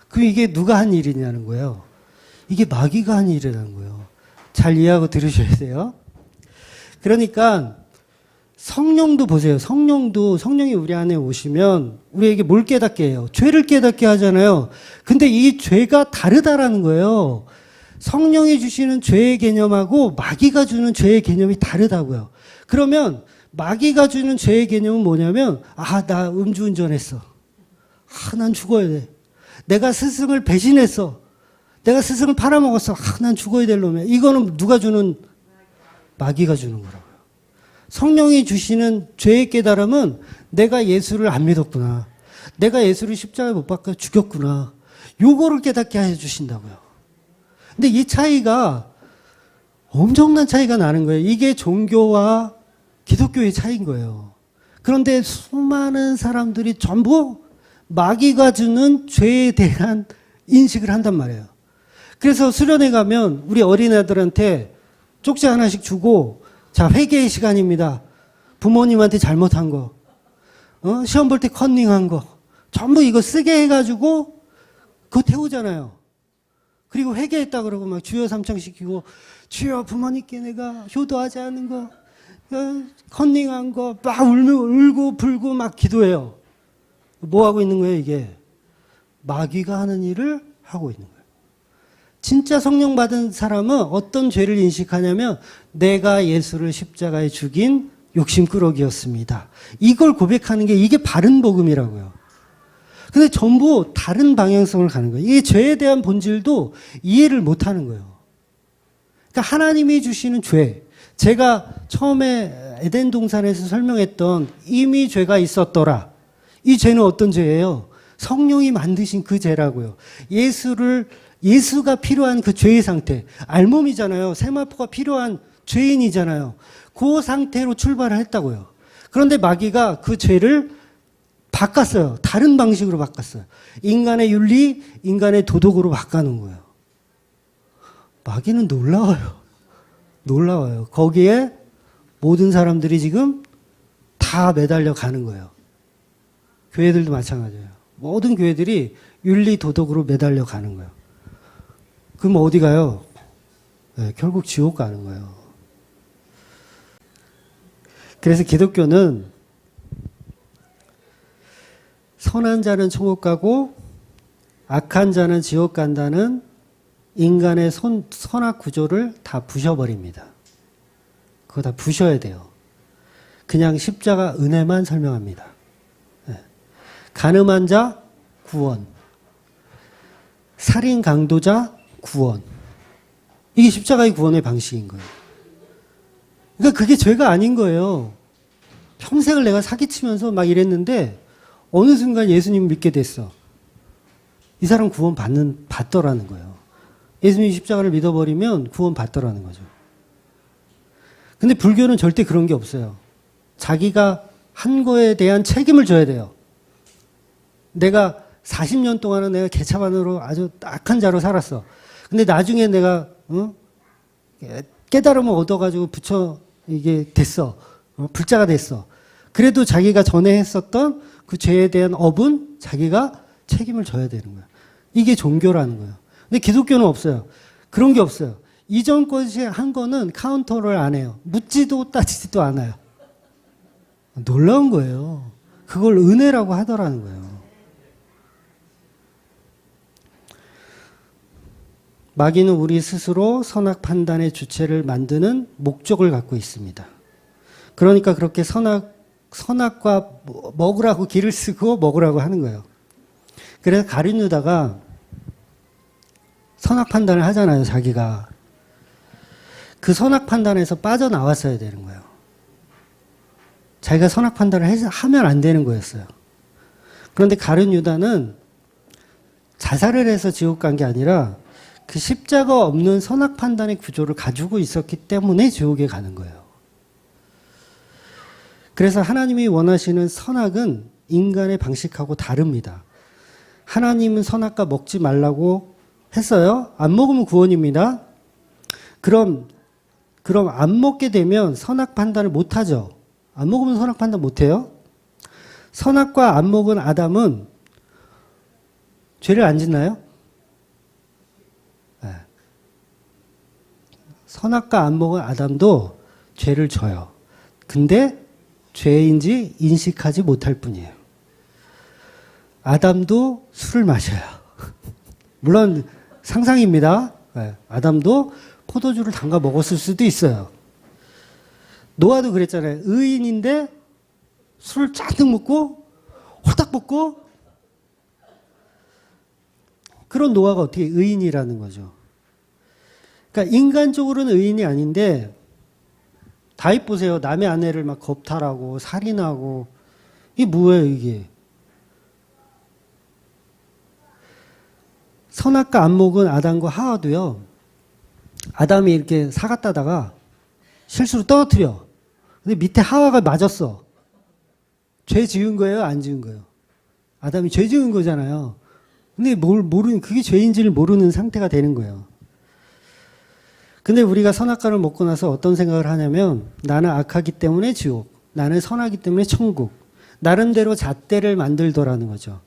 그럼 이게 누가 한 일이냐는 거예요. 이게 마귀가 한 일이라는 거예요. 잘 이해하고 들으셔야 돼요. 그러니까 성령도 보세요. 성령이 우리 안에 오시면 우리에게 뭘 깨닫게 해요? 죄를 깨닫게 하잖아요. 근데 이 죄가 다르다라는 거예요. 성령이 주시는 죄의 개념하고 마귀가 주는 죄의 개념이 다르다고요. 그러면 마귀가 주는 죄의 개념은 뭐냐면 나 음주운전했어. 난 죽어야 돼. 내가 스승을 배신했어. 내가 스승을 팔아먹었어. 난 죽어야 될 놈이야. 이거는 누가 주는? 마귀가 주는 거라고요. 성령이 주시는 죄의 깨달음은 내가 예수를 안 믿었구나. 내가 예수를 십자가에 못 박아 죽였구나. 요거를 깨닫게 해주신다고요. 근데 이 차이가 엄청난 차이가 나는 거예요. 이게 종교와 기독교의 차이인 거예요. 그런데 수많은 사람들이 전부 마귀가 주는 죄에 대한 인식을 한단 말이에요. 그래서 수련회 가면 우리 어린애들한테 쪽지 하나씩 주고 자, 회개의 시간입니다. 부모님한테 잘못한 거, 시험 볼 때 컨닝한 거, 전부 이거 쓰게 해가지고 그거 태우잖아요. 그리고 회개했다 그러고 막 주여 삼창시키고 주여 부모님께 내가 효도하지 않은 거, 컨닝한 거 막 울고 불고 막 기도해요. 뭐 하고 있는 거예요, 이게? 마귀가 하는 일을 하고 있는 거예요. 진짜 성령 받은 사람은 어떤 죄를 인식하냐면 내가 예수를 십자가에 죽인 욕심꾸러기였습니다. 이걸 고백하는 게 이게 바른 복음이라고요. 근데 전부 다른 방향성을 가는 거예요. 이 죄에 대한 본질도 이해를 못하는 거예요. 그러니까 하나님이 주시는 죄, 제가 처음에 에덴 동산에서 설명했던 이미 죄가 있었더라. 이 죄는 어떤 죄예요? 성령이 만드신 그 죄라고요. 예수가 필요한 그 죄의 상태, 알몸이잖아요. 세마포가 필요한 죄인이잖아요. 그 상태로 출발을 했다고요. 그런데 마귀가 그 죄를 바꿨어요. 다른 방식으로 바꿨어요. 인간의 윤리, 인간의 도덕으로 바꿔놓은 거예요. 마귀는 놀라워요. 놀라워요. 거기에 모든 사람들이 지금 다 매달려 가는 거예요. 교회들도 마찬가지예요. 모든 교회들이 윤리 도덕으로 매달려 가는 거예요. 그럼 어디 가요? 네, 결국 지옥 가는 거예요. 그래서 기독교는 선한 자는 천국 가고 악한 자는 지옥 간다는 인간의 선악 구조를 다 부셔버립니다. 그거 다 부셔야 돼요. 그냥 십자가 은혜만 설명합니다. 네. 간음한 자 구원, 살인 강도자 구원. 이게 십자가의 구원의 방식인 거예요. 그러니까 그게 죄가 아닌 거예요. 평생을 내가 사기치면서 막 이랬는데 어느 순간 예수님 믿게 됐어. 이 사람 구원 받더라는 거예요. 예수님 십자가를 믿어버리면 구원 받더라는 거죠. 근데 불교는 절대 그런 게 없어요. 자기가 한 거에 대한 책임을 져야 돼요. 내가 40년 동안은 내가 개차반으로 아주 악한 자로 살았어. 근데 나중에 내가 깨달음을 얻어가지고 이게 됐어. 불자가 됐어. 그래도 자기가 전에 했었던 그 죄에 대한 업은 자기가 책임을 져야 되는 거야. 이게 종교라는 거예요. 근데 기독교는 없어요. 그런 게 없어요. 이전 것이 한 거는 카운터를 안 해요. 묻지도 따지지도 않아요. 놀라운 거예요. 그걸 은혜라고 하더라는 거예요. 마귀는 우리 스스로 선악 판단의 주체를 만드는 목적을 갖고 있습니다. 그러니까 그렇게 선악과 먹으라고 길을 쓰고 먹으라고 하는 거예요. 그래서 가룟 유다가 선악 판단을 하잖아요, 자기가. 그 선악 판단에서 빠져나왔어야 되는 거예요. 자기가 선악 판단을 하면 안 되는 거였어요. 그런데 가룟 유다는 자살을 해서 지옥 간 게 아니라 그 십자가 없는 선악 판단의 구조를 가지고 있었기 때문에 지옥에 가는 거예요. 그래서 하나님이 원하시는 선악은 인간의 방식하고 다릅니다. 하나님은 선악과 먹지 말라고 했어요. 안 먹으면 구원입니다. 그럼 안 먹게 되면 선악 판단을 못 하죠. 안 먹으면 선악 판단 못 해요. 선악과 안 먹은 아담은 죄를 안 짓나요? 네. 선악과 안 먹은 아담도 죄를 져요. 근데 죄인지 인식하지 못할 뿐이에요. 아담도 술을 마셔요. 물론 상상입니다. 네. 아담도 포도주를 담가 먹었을 수도 있어요. 노아도 그랬잖아요. 의인인데 술을 잔뜩 먹고 호딱 먹고 그런 노아가 어떻게 의인이라는 거죠. 그러니까 인간적으로는 의인이 아닌데 다윗 보세요. 남의 아내를 막 겁탈하고 살인하고 이게 뭐예요 이게. 선악과 안 먹은 아담과 하와도요. 아담이 이렇게 사과 따다가 실수로 떨어뜨려. 근데 밑에 하와가 맞았어. 죄 지은 거예요? 안 지은 거예요? 아담이 죄 지은 거잖아요. 근데 그게 죄인지를 모르는 상태가 되는 거예요. 근데 우리가 선악과를 먹고 나서 어떤 생각을 하냐면 나는 악하기 때문에 지옥, 나는 선하기 때문에 천국, 나름대로 잣대를 만들더라는 거죠.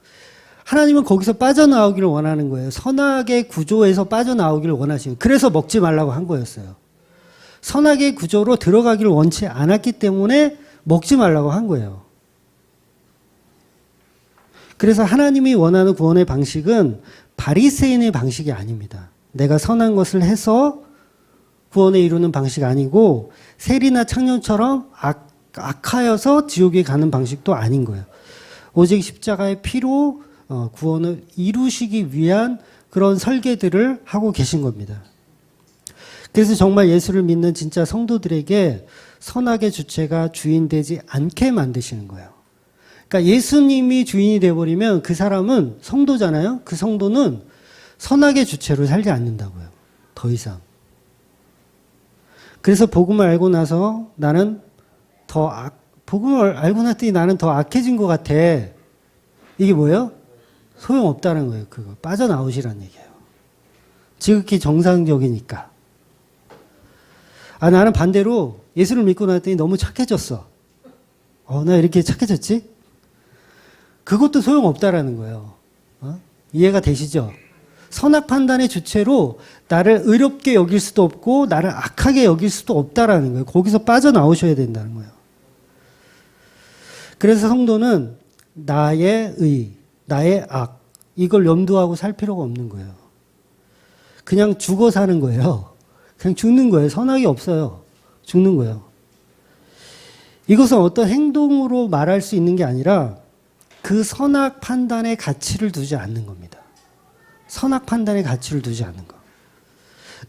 하나님은 거기서 빠져나오기를 원하는 거예요. 선악의 구조에서 빠져나오기를 원하시는 거예요. 그래서 먹지 말라고 한 거였어요. 선악의 구조로 들어가기를 원치 않았기 때문에 먹지 말라고 한 거예요. 그래서 하나님이 원하는 구원의 방식은 바리새인의 방식이 아닙니다. 내가 선한 것을 해서 구원에 이루는 방식이 아니고 세리나 창녀처럼 악하여서 지옥에 가는 방식도 아닌 거예요. 오직 십자가의 피로 구원을 이루시기 위한 그런 설계들을 하고 계신 겁니다. 그래서 정말 예수를 믿는 진짜 성도들에게 선악의 주체가 주인 되지 않게 만드시는 거예요. 그러니까 예수님이 주인이 되어버리면 그 사람은 성도잖아요. 그 성도는 선악의 주체로 살지 않는다고요. 더 이상. 그래서 복음을 알고 나서 나는 복음을 알고 났더니 나는 더 악해진 것 같아. 이게 뭐예요? 소용없다는 거예요. 그거 빠져나오시라는 얘기예요. 지극히 정상적이니까. 나는 반대로 예수를 믿고 났더니 너무 착해졌어. 나 이렇게 착해졌지? 그것도 소용없다라는 거예요. 이해가 되시죠? 선악 판단의 주체로 나를 의롭게 여길 수도 없고 나를 악하게 여길 수도 없다라는 거예요. 거기서 빠져나오셔야 된다는 거예요. 그래서 성도는 나의 의, 나의 악 이걸 염두하고 살 필요가 없는 거예요. 그냥 죽어 사는 거예요. 그냥 죽는 거예요. 선악이 없어요. 죽는 거예요. 이것은 어떤 행동으로 말할 수 있는 게 아니라 그 선악 판단의 가치를 두지 않는 겁니다. 선악 판단의 가치를 두지 않는 거.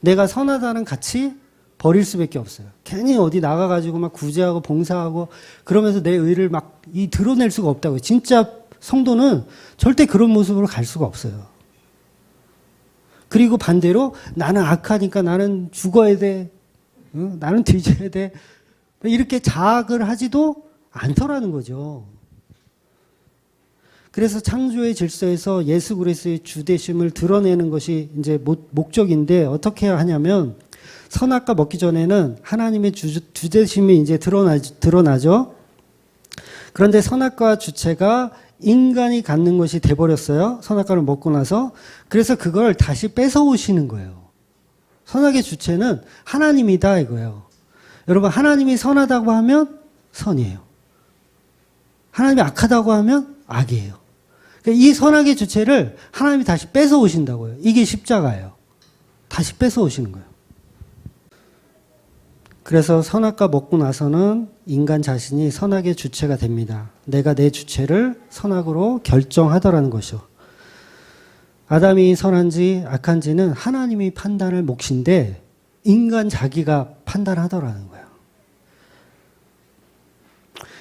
내가 선하다는 가치 버릴 수밖에 없어요. 괜히 어디 나가가지고 막 구제하고 봉사하고 그러면서 내 의를 막 드러낼 수가 없다고요. 진짜 성도는 절대 그런 모습으로 갈 수가 없어요. 그리고 반대로 나는 악하니까 나는 죽어야 돼. 나는 뒤져야 돼. 이렇게 자학을 하지도 않더라는 거죠. 그래서 창조의 질서에서 예수 그리스도의 주되심을 드러내는 것이 이제 목적인데 어떻게 하냐면 선악과 먹기 전에는 하나님의 주되심이 이제 드러나죠. 그런데 선악과 주체가 인간이 갖는 것이 돼버렸어요. 선악과를 먹고 나서. 그래서 그걸 다시 뺏어오시는 거예요. 선악의 주체는 하나님이다 이거예요. 여러분 하나님이 선하다고 하면 선이에요. 하나님이 악하다고 하면 악이에요. 그러니까 이 선악의 주체를 하나님이 다시 뺏어오신다고요. 이게 십자가예요. 다시 뺏어오시는 거예요. 그래서 선악과 먹고 나서는 인간 자신이 선악의 주체가 됩니다. 내가 내 주체를 선악으로 결정하더라는 것이요. 아담이 선한지 악한지는 하나님이 판단할 몫인데 인간 자기가 판단하더라는 거예요.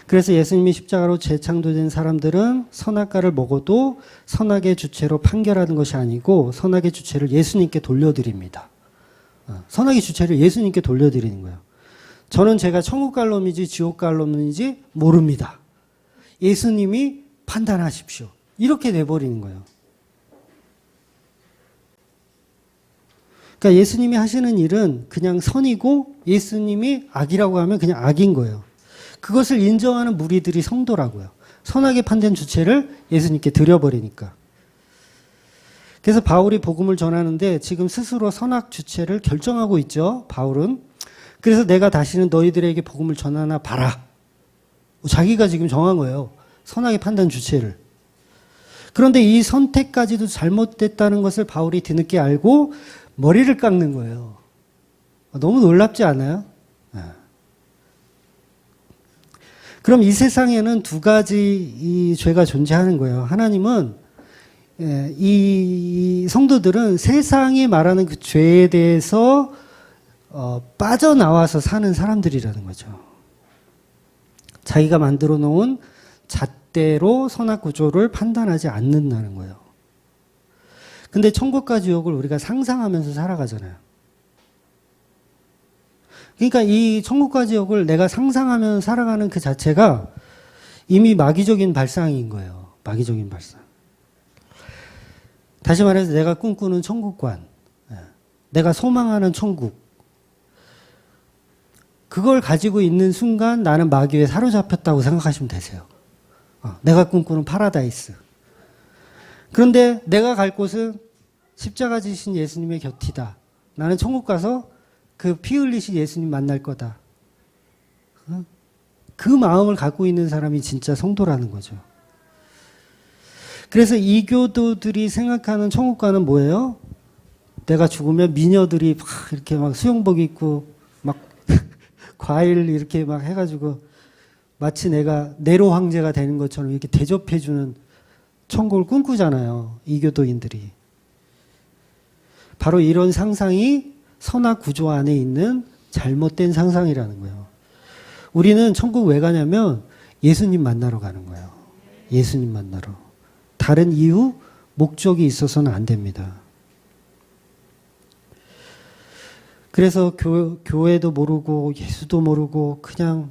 그래서 예수님이 십자가로 재창조된 사람들은 선악과를 먹어도 선악의 주체로 판결하는 것이 아니고 선악의 주체를 예수님께 돌려드립니다. 선악의 주체를 예수님께 돌려드리는 거예요. 저는 제가 천국 갈 놈인지 지옥 갈 놈인지 모릅니다. 예수님이 판단하십시오. 이렇게 돼버리는 거예요. 그러니까 예수님이 하시는 일은 그냥 선이고 예수님이 악이라고 하면 그냥 악인 거예요. 그것을 인정하는 무리들이 성도라고요. 선하게 판단 주체를 예수님께 드려버리니까. 그래서 바울이 복음을 전하는데 지금 스스로 선악 주체를 결정하고 있죠. 바울은. 그래서 내가 다시는 너희들에게 복음을 전하나 봐라. 자기가 지금 정한 거예요. 선악의 판단 주체를. 그런데 이 선택까지도 잘못됐다는 것을 바울이 뒤늦게 알고 머리를 깎는 거예요. 너무 놀랍지 않아요? 그럼 이 세상에는 두 가지 이 죄가 존재하는 거예요. 하나님은 이 성도들은 세상이 말하는 그 죄에 대해서 빠져나와서 사는 사람들이라는 거죠. 자기가 만들어 놓은 잣대로 선악 구조를 판단하지 않는다는 거예요. 근데 천국과 지옥을 우리가 상상하면서 살아가잖아요. 그러니까 이 천국과 지옥을 내가 상상하면서 살아가는 그 자체가 이미 마귀적인 발상인 거예요. 마귀적인 발상. 다시 말해서 내가 꿈꾸는 천국관, 내가 소망하는 천국, 그걸 가지고 있는 순간 나는 마귀에 사로잡혔다고 생각하시면 되세요. 내가 꿈꾸는 파라다이스. 그런데 내가 갈 곳은 십자가 지신 예수님의 곁이다. 나는 천국 가서 그 피 흘리신 예수님 만날 거다. 그 마음을 갖고 있는 사람이 진짜 성도라는 거죠. 그래서 이교도들이 생각하는 천국과는 뭐예요? 내가 죽으면 미녀들이 막 이렇게 막 수영복 입고 막 과일 이렇게 막 해가지고 마치 내가 네로 황제가 되는 것처럼 이렇게 대접해주는 천국을 꿈꾸잖아요. 이교도인들이. 바로 이런 상상이 선악 구조 안에 있는 잘못된 상상이라는 거예요. 우리는 천국 왜 가냐면 예수님 만나러 가는 거예요. 예수님 만나러. 다른 이유, 목적이 있어서는 안 됩니다. 그래서 교회도 모르고 예수도 모르고 그냥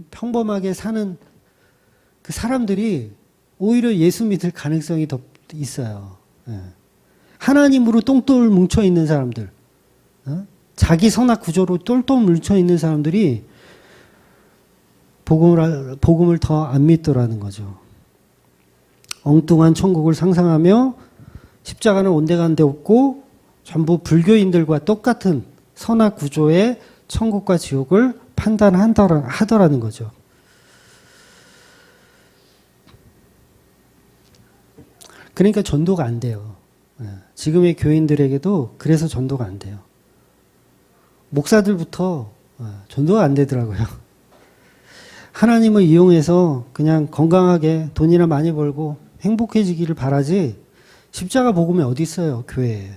평범하게 사는 그 사람들이 오히려 예수 믿을 가능성이 더 있어요. 하나님으로 똥돌 뭉쳐있는 사람들, 자기 선악 구조로 똘똘 뭉쳐있는 사람들이 복음을 더 안 믿더라는 거죠. 엉뚱한 천국을 상상하며 십자가는 온데간데 없고 전부 불교인들과 똑같은 선악 구조의 천국과 지옥을 판단하더라는 거죠. 그러니까 전도가 안 돼요. 지금의 교인들에게도 그래서 전도가 안 돼요. 목사들부터 전도가 안 되더라고요. 하나님을 이용해서 그냥 건강하게 돈이나 많이 벌고 행복해지기를 바라지 십자가 복음이 어디 있어요, 교회에.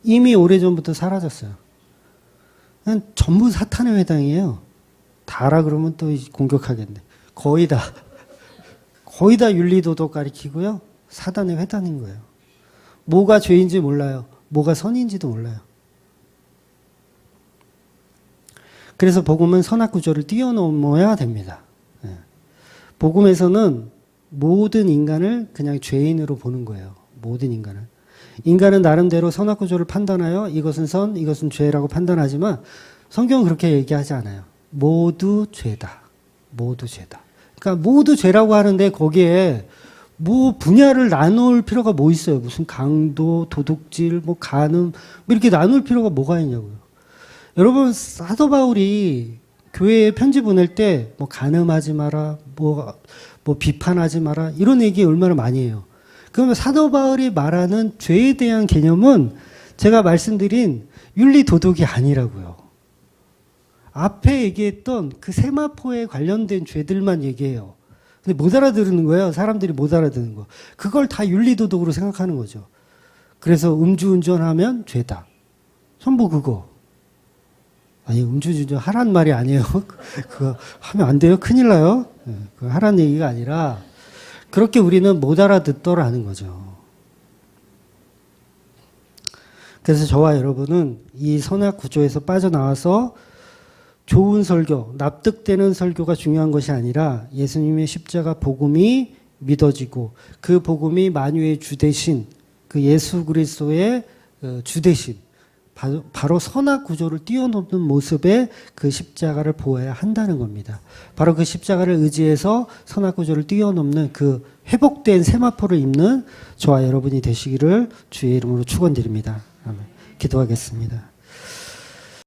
이미 오래전부터 사라졌어요. 그냥 전부 사탄의 회당이에요. 다라 그러면 또 공격하겠네. 거의 다 윤리도덕 가리키고요. 사단의 회당인 거예요. 뭐가 죄인지 몰라요. 뭐가 선인지도 몰라요. 그래서 복음은 선악구조를 뛰어넘어야 됩니다. 복음에서는 모든 인간을 그냥 죄인으로 보는 거예요. 모든 인간을. 인간은 나름대로 선악구조를 판단하여 이것은 선, 이것은 죄라고 판단하지만 성경은 그렇게 얘기하지 않아요. 모두 죄다. 모두 죄다. 그러니까 모두 죄라고 하는데 거기에 뭐 분야를 나눌 필요가 뭐 있어요. 무슨 강도, 도둑질, 뭐 간음 뭐 이렇게 나눌 필요가 뭐가 있냐고요. 여러분 사도 바울이 교회에 편지 보낼 때 뭐 간음하지 마라, 뭐 비판하지 마라 이런 얘기 얼마나 많이 해요. 그러면 사도 바울이 말하는 죄에 대한 개념은 제가 말씀드린 윤리 도덕이 아니라고요. 앞에 얘기했던 그 세마포에 관련된 죄들만 얘기해요. 근데 못 알아들는 거예요. 사람들이 못 알아듣는 거. 그걸 다 윤리 도덕으로 생각하는 거죠. 그래서 음주운전하면 죄다. 전부 그거. 아니 음주운전 하란 말이 아니에요. 그거 하면 안 돼요. 큰일 나요. 그거 하란 얘기가 아니라 그렇게 우리는 못 알아듣더라는 거죠. 그래서 저와 여러분은 이 선악 구조에서 빠져나와서 좋은 설교, 납득되는 설교가 중요한 것이 아니라 예수님의 십자가 복음이 믿어지고 그 복음이 만유의 주 대신 그 예수 그리스도의 주 대신 바로 선악 구조를 뛰어넘는 모습의 그 십자가를 보아야 한다는 겁니다. 바로 그 십자가를 의지해서 선악 구조를 뛰어넘는 그 회복된 세마포를 입는 저와 여러분이 되시기를 주의 이름으로 축원드립니다. 아멘. 기도하겠습니다.